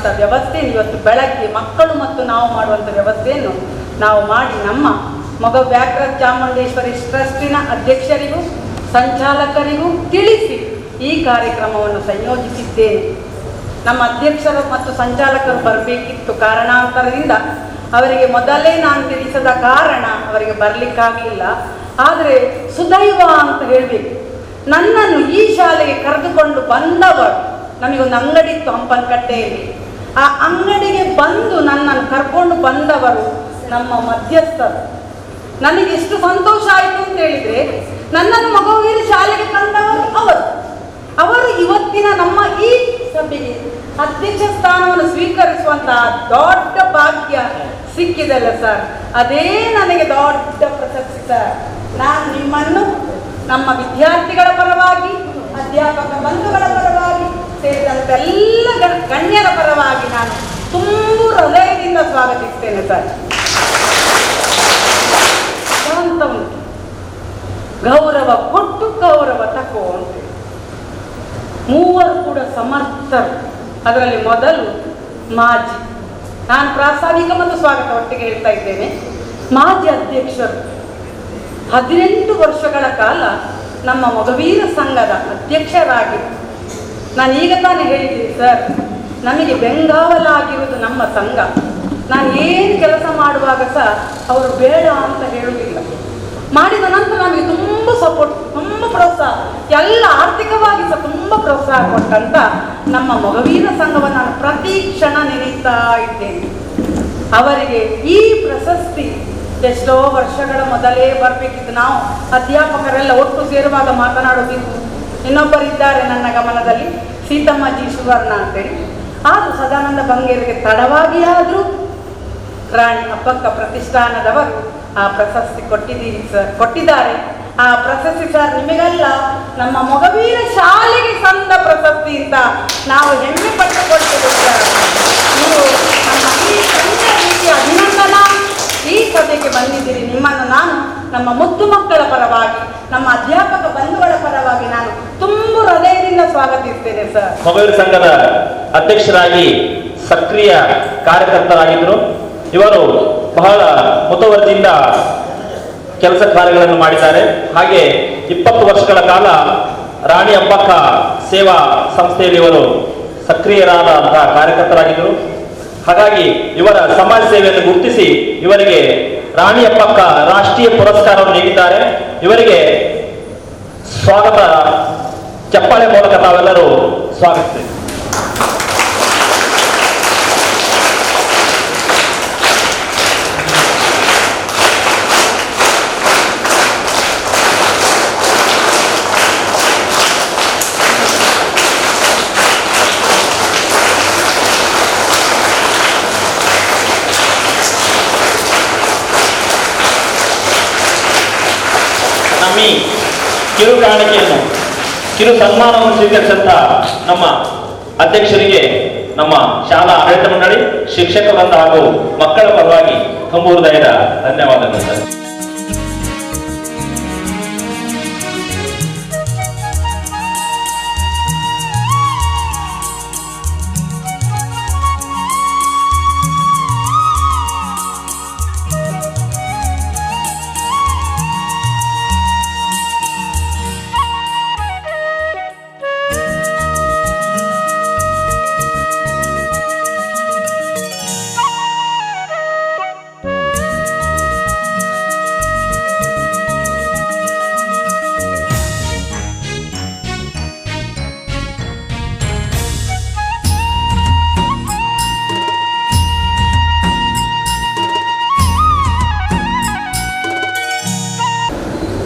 ಮಾಡುವಂಥ ವ್ಯವಸ್ಥೆಯನ್ನು ಇವತ್ತು ಬೆಳಗ್ಗೆ ಮಕ್ಕಳು ಮತ್ತು ನಾವು ಮಾಡುವಂಥ ವ್ಯವಸ್ಥೆಯನ್ನು ನಾವು ಮಾಡಿ ನಮ್ಮ ಮೊಗ ವ್ಯಾಘ್ರ ಚಾಮುಂಡೇಶ್ವರಿ ಟ್ರಸ್ಟಿನ ಅಧ್ಯಕ್ಷರಿಗೂ ಸಂಚಾಲಕರಿಗೂ ತಿಳಿಸಿ ಈ ಕಾರ್ಯಕ್ರಮವನ್ನು ಸಂಯೋಜಿಸಿದ್ದೇನೆ. ನಮ್ಮ ಅಧ್ಯಕ್ಷರು ಮತ್ತು ಸಂಚಾಲಕರು ಬರಬೇಕಿತ್ತು, ಕಾರಣಾಂತರದಿಂದ ಅವರಿಗೆ ಮೊದಲೇ ನಾನು ತಿಳಿಸದ ಕಾರಣ ಅವರಿಗೆ ಬರಲಿಕ್ಕಾಗಲಿಲ್ಲ. ಆದರೆ ಸುದೈವ ಅಂತ ಹೇಳಬೇಕು, ನನ್ನನ್ನು ಈ ಶಾಲೆಗೆ ಕರೆದುಕೊಂಡು ಬಂದವರು, ನಮಗೊಂದು ಅಂಗಡಿ ಇತ್ತು ಹಂಪನಕಟ್ಟೆಯಲ್ಲಿ, ಆ ಅಂಗಡಿಗೆ ಬಂದು ನನ್ನನ್ನು ಕರ್ಕೊಂಡು ಬಂದವರು ನಮ್ಮ ಮಧ್ಯಸ್ಥರು. ನನಗೆ ಎಷ್ಟು ಸಂತೋಷ ಆಯಿತು ಅಂತ ಹೇಳಿದರೆ, ನನ್ನನ್ನು ಮಗುವಿನ ಶಾಲೆಗೆ ತಂದವರು ಅವರು ಇವತ್ತಿನ ನಮ್ಮ ಈ ಸಭೆಗೆ ಅಧ್ಯಕ್ಷ ಸ್ಥಾನವನ್ನು ಸ್ವೀಕರಿಸುವಂತಹ ದೊಡ್ಡ ಭಾಗ್ಯ ಸಿಕ್ಕಿದಲ್ಲ ಸರ್, ಅದೇ ನನಗೆ ದೊಡ್ಡ ಪ್ರಶಸ್ತಿ ಸರ್. ನಾನು ನಿಮ್ಮನ್ನು ನಮ್ಮ ವಿದ್ಯಾರ್ಥಿಗಳ ಪರವಾಗಿ, ಅಧ್ಯಾಪಕ ಬಂಧುಗಳ ಪರವಾಗಿ ಸೇರಿದಂತೆ ಎಲ್ಲ ಗಣ್ಯರ ಪರವಾಗಿ ನಾನು ತುಂಬು ಹೃದಯದಿಂದ ಸ್ವಾಗತಿಸ್ತೇನೆ ಸರ್. ಅಂತ ಉಂಟು, ಗೌರವ ಕೊಟ್ಟು ಗೌರವ ತಕೋ ಅಂತ. ಮೂವರು ಕೂಡ ಸಮರ್ಥರು. ಅದರಲ್ಲಿ ಮೊದಲು ಮಾಜಿ, ನಾನು ಪ್ರಾಸ್ತಾವಿಕ ಮತ್ತು ಸ್ವಾಗತ ಒಟ್ಟಿಗೆ ಹೇಳ್ತಾ ಇದ್ದೇನೆ, ಮಾಜಿ ಅಧ್ಯಕ್ಷರು 18 ವರ್ಷಗಳ ಕಾಲ ನಮ್ಮ ಮೊಗವೀರ ಸಂಘದ ಅಧ್ಯಕ್ಷರಾಗಿ. ನಾನು ಈಗ ತಾನೇ ಹೇಳಿದ್ದೀನಿ ಸರ್, ನಮಗೆ ಬೆಂಗಾವಲಾಗಿರುವುದು ನಮ್ಮ ಸಂಘ. ನಾನು ಏನು ಕೆಲಸ ಮಾಡುವಾಗ ಸಹ ಅವರು ಬೇಡ ಅಂತ ಹೇಳುವುದಿಲ್ಲ. ಮಾಡಿದ ನಂತರ ನಮಗೆ ತುಂಬ ಸಪೋರ್ಟ್, ತುಂಬ ಪ್ರೋತ್ಸಾಹ, ಎಲ್ಲ ಆರ್ಥಿಕವಾಗಿ ಸಹ ತುಂಬ ಪ್ರೋತ್ಸಾಹ ಕೊಟ್ಟಂತ ನಮ್ಮ ಮೊಗವೀರ ಸಂಘವನ್ನು ನಾನು ಪ್ರತಿ ಕ್ಷಣ ನೆನೀತಾ ಇದ್ದೇನೆ. ಅವರಿಗೆ ಈ ಪ್ರಶಸ್ತಿ ಎಷ್ಟೋ ವರ್ಷಗಳ ಮೊದಲೇ ಬರಬೇಕಿತ್ತು. ನಾವು ಅಧ್ಯಾಪಕರೆಲ್ಲ ಒಟ್ಟು ಸೇರುವಾಗ ಮಾತನಾಡೋದಿತ್ತು. ಇನ್ನೊಬ್ಬರಿದ್ದಾರೆ ನನ್ನ ಗಮನದಲ್ಲಿ, ಸೀತಮ್ಮ ಜಿ ಸುವರ್ಣ ಅಂತೇಳಿ. ಆದರೂ ಸದಾನಂದ ಬಂಗೇರಿಗೆ ತಡವಾಗಿ ಆದರೂ ರಾಣಿ ಅಬ್ಬಕ್ಕ ಪ್ರತಿಷ್ಠಾನದವರು ಆ ಪ್ರಶಸ್ತಿ ಕೊಟ್ಟಿದ್ದಾರೆ. ಆ ಪ್ರಶಸ್ತಿ ಸರ್ ನಿಮಗಲ್ಲ, ನಮ್ಮ ಮೊಗವೀರ ಶಾಲೆಗೆ ಸಂದ ಪ್ರಶಸ್ತಿ ಅಂತ ನಾವು ಹೆಮ್ಮೆ ಪಟ್ಟುಕೊಳ್ತೇವೆ ಸರ್. ನೀವು ನಮ್ಮ ಈ ಸಣ್ಣ ರೀತಿಯ ಅಭಿನಂದನಾ ಈ ಸಭೆಗೆ ಬಂದಿದ್ದೀರಿ. ನಿಮ್ಮನ್ನು ನಾನು ನಮ್ಮ ಮುದ್ದು ಮಕ್ಕಳ ಪರವಾಗಿ, ನಮ್ಮ ಅಧ್ಯಾಪಕ ಬಂಧುಗಳ ಪರವಾಗಿ ನಾನು ತುಂಬ ಹೃದಯದಿಂದ ಸ್ವಾಗತಿಸ್ತೇನೆ ಸರ್. ಮೊಗವೀರ ಸಂಘದ ಅಧ್ಯಕ್ಷರಾಗಿ ಸಕ್ರಿಯ ಕಾರ್ಯಕರ್ತರಾಗಿದ್ದರು. ಇವರು ಬಹಳ ಮುತುವರ್ಜಿಯಿಂದ ಕೆಲಸ ಕಾರ್ಯಗಳನ್ನು ಮಾಡಿದ್ದಾರೆ. ಹಾಗೆ 20 ವರ್ಷಗಳ ಕಾಲ ರಾಣಿ ಅಬ್ಬಕ್ಕ ಸೇವಾ ಸಂಸ್ಥೆಯಲ್ಲಿ ಇವರು ಸಕ್ರಿಯರಾದಂತಹ ಕಾರ್ಯಕರ್ತರಾಗಿದ್ದರು. ಹಾಗಾಗಿ ಇವರ ಸಮಾಜ ಸೇವೆಯನ್ನು ಗುರುತಿಸಿ ಇವರಿಗೆ ರಾಣಿ ಅಬ್ಬಕ್ಕ ರಾಷ್ಟ್ರೀಯ ಪುರಸ್ಕಾರವನ್ನು ನೀಡಿದ್ದಾರೆ. ಇವರಿಗೆ ಸ್ವಾಗತ ಚಪ್ಪಾಳೆ ಮೂಲಕ ತಾವೆಲ್ಲರೂ ಸ್ವಾಗತಿಸಿ. ನಮ್ಮಿ ಕಿರು ಕಾಣಿಕೆಯನ್ನು, ಕಿರು ಸನ್ಮಾನವನ್ನು ಸ್ವೀಕರಿಸಿದಂತ ನಮ್ಮ ಅಧ್ಯಕ್ಷರಿಗೆ ನಮ್ಮ ಶಾಲಾ ಆಡಳಿತ ಮಂಡಳಿ, ಶಿಕ್ಷಕ ವೃಂದ ಹಾಗೂ ಮಕ್ಕಳ ಪರವಾಗಿ ತುಂಬ ಹೃದಯದ ಧನ್ಯವಾದಗಳು ಸರ್.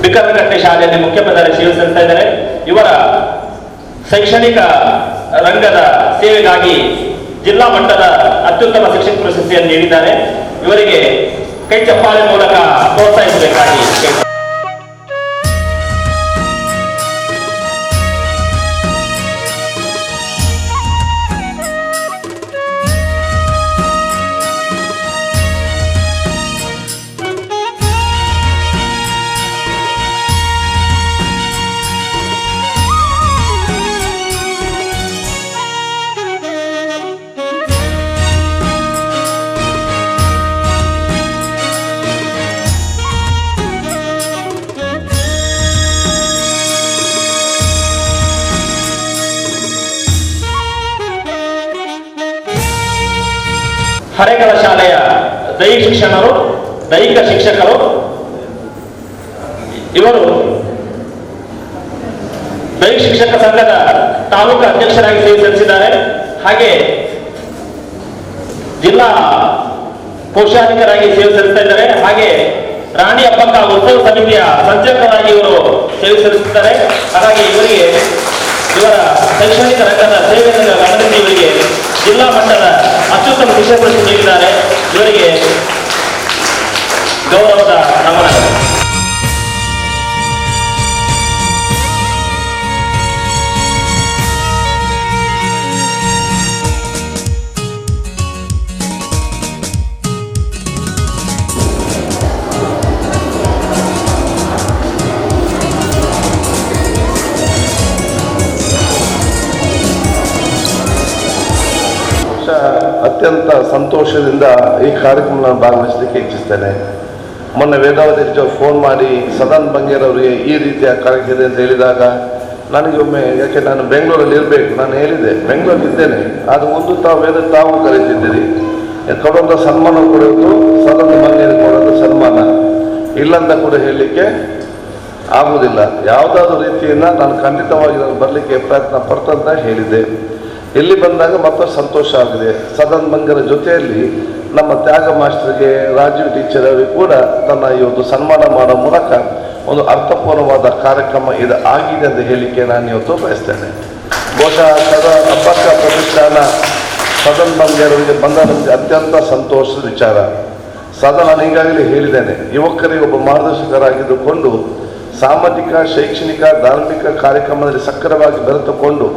ಬಿಕ್ಕರಗಟ್ಟೆ ಶಾಲೆಯಲ್ಲಿ ಮುಖ್ಯೋಪಾಧ್ಯಾಯರು ಸಲ್ಲಿಸ್ತಾ ಇದ್ದಾರೆ. ಇವರ ಶೈಕ್ಷಣಿಕ ರಂಗದ ಸೇವೆಗಾಗಿ ಜಿಲ್ಲಾ ಮಟ್ಟದ ಅತ್ಯುತ್ತಮ ಶಿಕ್ಷಕ ಪ್ರಶಸ್ತಿಯನ್ನು ನೀಡಿದ್ದಾರೆ. ಇವರಿಗೆ ಕೈ ಚಪ್ಪಾಳೆ ಮೂಲಕ ಪ್ರೋತ್ಸಾಹಿಸಬೇಕಾಗಿ ಹರೇಕಳ ಶಾಲೆಯ ದೈಹಿಕ ಶಿಕ್ಷಕರು ಇವರು ದೈಹಿಕ ಶಿಕ್ಷಕ ಸಂಘದ ತಾಲೂಕು ಅಧ್ಯಕ್ಷರಾಗಿ ಸೇವೆ ಸಲ್ಲಿಸಿದ್ದಾರೆ. ಹಾಗೆ ಜಿಲ್ಲಾ ಕೋಶಾಧಿಕಾರಿಯಾಗಿ ಸೇವೆ ಸಲ್ಲಿಸ್ತಾ ಇದ್ದಾರೆ. ಹಾಗೆ ರಾಣಿ ಹಬ್ಬಕ್ಕ ಉತ್ಸವ ಸಮಿತಿಯ ಸಂಚಾಲಕರಾಗಿ ಇವರು ಸೇವೆ ಸಲ್ಲಿಸುತ್ತಾರೆ. ಹಾಗಾಗಿ ಇವರ ಶೈಕ್ಷಣಿಕ ರಂಗದ ಸೇವೆಯನ್ನು ಗಮನಿಸಿ ಇವರಿಗೆ ಜಿಲ್ಲಾ ಮಟ್ಟದ ಅತ್ಯುತ್ತಮ ಶಿಕ್ಷಕ ಪ್ರಶಸ್ತಿ ನೀಡಿದ್ದಾರೆ. ಇವರಿಗೆ ಗೌರವದ ನಮನ. ಅತ್ಯಂತ ಸಂತೋಷದಿಂದ ಈ ಕಾರ್ಯಕ್ರಮ ನಾನು ಭಾಗವಹಿಸಲಿಕ್ಕೆ ಇಚ್ಛಿಸ್ತೇನೆ. ಮೊನ್ನೆ ವೇದಾವತಿ ಫೋನ್ ಮಾಡಿ ಸದನ್ ಬಂಗೇರವರಿಗೆ ಈ ರೀತಿಯ ಕಾರ್ಯಕ್ರಮ ಅಂತ ಹೇಳಿದಾಗ ನನಗೆ ಒಮ್ಮೆ, ಯಾಕೆ ನಾನು ಬೆಂಗಳೂರಲ್ಲಿ ಇರಬೇಕು, ನಾನು ಹೇಳಿದೆ ಬೆಂಗಳೂರಲ್ಲಿ ಇದ್ದೇನೆ, ಅದು ಒಂದು ತಾವು ಕರೀತಿದ್ದೀರಿ, ಕೊಡುವಂಥ ಸನ್ಮಾನ ಕೊಡೋದು ಸದನ್ ಬಂಗೇರಿ ಕೊಡೋದು ಸನ್ಮಾನ ಇಲ್ಲಂತ ಕೂಡ ಹೇಳಲಿಕ್ಕೆ ಆಗುವುದಿಲ್ಲ. ಯಾವುದಾದ್ರೂ ರೀತಿಯಿಂದ ನಾನು ಖಂಡಿತವಾಗಿ ನಾನು ಬರಲಿಕ್ಕೆ ಪ್ರಯತ್ನ ಪಡ್ತಂತ ಹೇಳಿದ್ದೆ. ಇಲ್ಲಿ ಬಂದಾಗ ಮತ್ತಷ್ಟು ಸಂತೋಷ ಆಗಿದೆ. ಸದನ್ ಬಂಗರ ಜೊತೆಯಲ್ಲಿ ನಮ್ಮ ತ್ಯಾಗ ಮಾಸ್ಟರ್ಗೆ, ರಾಜೀವ್ ಟೀಚರ್ ಅವರಿಗೆ ಕೂಡ ತನ್ನ ಇವತ್ತು ಸನ್ಮಾನ ಮಾಡೋ ಮೂಲಕ ಒಂದು ಅರ್ಥಪೂರ್ಣವಾದ ಕಾರ್ಯಕ್ರಮ ಇದು ಆಗಿದೆ ಅಂತ ಹೇಳಲಿಕ್ಕೆ ನಾನು ಇವತ್ತು ಬಯಸ್ತೇನೆ. ಬಹುಶಃ ಅಬ್ಬಕ್ಕ ಪ್ರತಿಷ್ಠಾನ ಸದನ್ ಬಂಗೇರವರಿಗೆ ಬಂದ ನಮಗೆ ಅತ್ಯಂತ ಸಂತೋಷದ ವಿಚಾರ. ನಾನು ಈಗಾಗಲೇ ಹೇಳಿದ್ದೇನೆ, ಯುವಕರಿಗೆ ಒಬ್ಬ ಮಾರ್ಗದರ್ಶಕರಾಗಿದ್ದುಕೊಂಡು ಸಾಮಾಜಿಕ, ಶೈಕ್ಷಣಿಕ, ಧಾರ್ಮಿಕ ಕಾರ್ಯಕ್ರಮದಲ್ಲಿ ಸಕ್ರಿಯವಾಗಿ ಬೆರೆತುಕೊಂಡು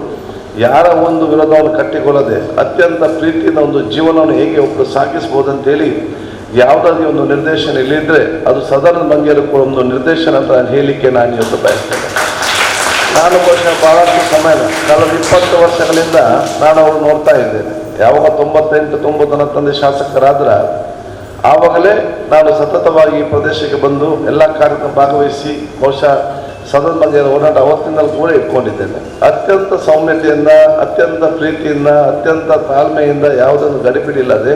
ಯಾರ ಒಂದು ವಿರೋಧವನ್ನು ಕಟ್ಟಿಕೊಳ್ಳದೆ ಅತ್ಯಂತ ಪ್ರೀತಿಯಿಂದ ಒಂದು ಜೀವನವನ್ನು ಹೇಗೆ ಒಬ್ಬರು ಸಾಗಿಸ್ಬೋದು ಅಂತೇಳಿ ಯಾವುದಾದ್ರೂ ಒಂದು ನಿರ್ದೇಶನ ಇಲ್ಲಿದ್ದರೆ ಅದು ಸದನ ಬಂಗೇರು ಕೂಡ ಒಂದು ನಿರ್ದೇಶನ ಅಂತ ನಾನು ಹೇಳಲಿಕ್ಕೆ ನಾನು ಇವತ್ತು ಬಯಸ್ತೇನೆ. ನಾನು ಬಹುಶಃ ಬಹಳಷ್ಟು ಸಮಯ ಕಳೆದ 20 ವರ್ಷಗಳಿಂದ ನಾನು ಅವರು ನೋಡ್ತಾ ಇದ್ದೇನೆ. ಯಾವಾಗ 98-90 ತಂದೆ ಶಾಸಕರಾದ್ರೆ ಆವಾಗಲೇ ನಾನು ಸತತವಾಗಿ ಈ ಪ್ರದೇಶಕ್ಕೆ ಬಂದು ಎಲ್ಲ ಕಾರ್ಯಕ್ರಮ ಭಾಗವಹಿಸಿ ಬಹುಶಃ ಸದನ ಬಗ್ಗೆ ಓಡಾಟ ಅವತ್ತಿನಲ್ಲಿ ಕೂಡ ಇಟ್ಕೊಂಡಿದ್ದೇನೆ. ಅತ್ಯಂತ ಸೌಮ್ಯತೆಯಿಂದ, ಅತ್ಯಂತ ಪ್ರೀತಿಯಿಂದ, ಅತ್ಯಂತ ತಾಳ್ಮೆಯಿಂದ, ಯಾವುದನ್ನು ಗಡಿಬಿಡಿಲ್ಲದೆ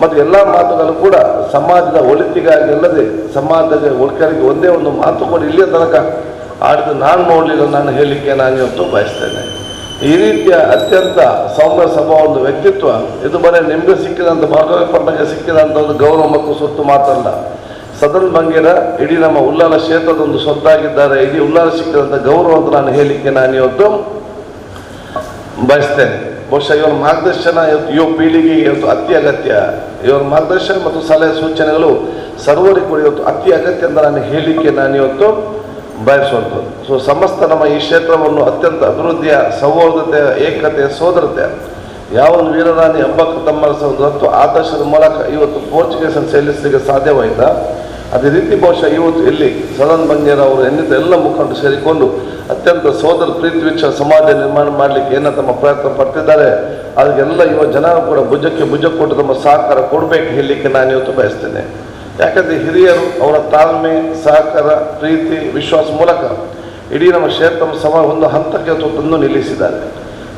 ಮತ್ತು ಎಲ್ಲ ಮಾತುಗಳು ಕೂಡ ಸಮಾಜದ ಒಳಿತಿಗಾಗಿ ಅಲ್ಲದೆ ಸಮಾಜದ ಒಳ್ಕರಿಗೆ ಒಂದೇ ಒಂದು ಮಾತು ಕೂಡ ಇಲ್ಲಿಯ ತನಕ ಆಡಿದ್ದು ನಾನು ನೋಡಲಿಲ್ಲ. ನಾನು ಹೇಳಲಿಕ್ಕೆ ನಾನು ಇವತ್ತು ಬಯಸ್ತೇನೆ. ಈ ರೀತಿಯ ಅತ್ಯಂತ ಸೌಮ್ಯ ಸ್ವಭಾವ ಒಂದು ವ್ಯಕ್ತಿತ್ವ ಇದು ಬರೀ ನಿಮಗೆ ಸಿಕ್ಕಿದಂಥ ಭಾಗವಹಿಪಟ್ಟಣಕ್ಕೆ ಸಿಕ್ಕಿದಂಥ ಒಂದು ಗೌರವ ಮತ್ತು ಸೊತ್ತು ಮಾತಲ್ಲ. ಸದನ್ ಬಂಗೇರ ಇಡೀ ನಮ್ಮ ಉಲ್ಲಾಲ ಕ್ಷೇತ್ರದ ಒಂದು ಸೊತ್ತಾಗಿದ್ದಾರೆ. ಇಡೀ ಉಲ್ಲಾಲ ಸಿಕ್ಕಿದಂಥ ಗೌರವ ಅಂತ ನಾನು ಹೇಳಲಿಕ್ಕೆ ನಾನು ಇವತ್ತು ಬಯಸ್ತೇನೆ. ಬಹುಶಃ ಇವರ ಮಾರ್ಗದರ್ಶನ ಯುವ ಪೀಳಿಗೆಗೆ ಇವತ್ತು ಅತಿ ಅಗತ್ಯ. ಇವರ ಮಾರ್ಗದರ್ಶನ ಮತ್ತು ಸಲಹೆ ಸೂಚನೆಗಳು ಸರ್ವರಿಗೂ ಕೂಡ ಇವತ್ತು ಅತಿ ಅಗತ್ಯ ಅಂತ ನಾನು ಹೇಳಲಿಕ್ಕೆ ನಾನು ಇವತ್ತು ಬಯಸುವಂಥದ್ದು. ಸಮಸ್ತ ನಮ್ಮ ಈ ಕ್ಷೇತ್ರವನ್ನು ಅತ್ಯಂತ ಅಭಿವೃದ್ಧಿಯ, ಸೌಹಾರ್ದತೆಯ, ಏಕತೆಯ, ಸೋದರತೆ ಯಾವ ಒಂದು ವೀರರಾಣಿ ಹಬ್ಬಕ್ಕ ತಮ್ಮ ಆದರ್ಶದ ಮೂಲಕ ಇವತ್ತು ಪೋರ್ಚುಗೀಸನ್ನು ಸೆಲ್ಲಿಸಲಿಕ್ಕೆ ಸಾಧ್ಯವಾಯಿತಾ, ಅದೇ ರೀತಿ ಬಹುಶಃ ಇವತ್ತು ಇಲ್ಲಿ ಸದನ್ ಬಂಗೇರ ಅವರು ಎನ್ನಿದ್ದ ಎಲ್ಲ ಮುಖಂಡರು ಸೇರಿಕೊಂಡು ಅತ್ಯಂತ ಸೋದರ ಪ್ರೀತಿ ವಿಚಾರ ಸಮಾಜ ನಿರ್ಮಾಣ ಮಾಡಲಿಕ್ಕೆ ಏನೋ ತಮ್ಮ ಪ್ರಯತ್ನ ಪಡ್ತಿದ್ದಾರೆ. ಅದಕ್ಕೆಲ್ಲ ಯುವ ಜನ ಕೂಡ ಭುಜಕ್ಕೆ ಭುಜ ಕೊಟ್ಟು ತಮ್ಮ ಸಹಕಾರ ಕೊಡಬೇಕು ಹೇಳಲಿಕ್ಕೆ ನಾನು ಇವತ್ತು ಬಯಸ್ತೇನೆ. ಯಾಕಂದರೆ ಹಿರಿಯರು ಅವರ ತಾಳ್ಮೆ, ಸಹಕಾರ, ಪ್ರೀತಿ, ವಿಶ್ವಾಸ ಮೂಲಕ ಇಡೀ ನಮ್ಮ ಕ್ಷೇತ್ರ ಸಮಾಜ ಒಂದು ಹಂತಕ್ಕೆ ತಂದು ನಿಲ್ಲಿಸಿದ್ದಾರೆ.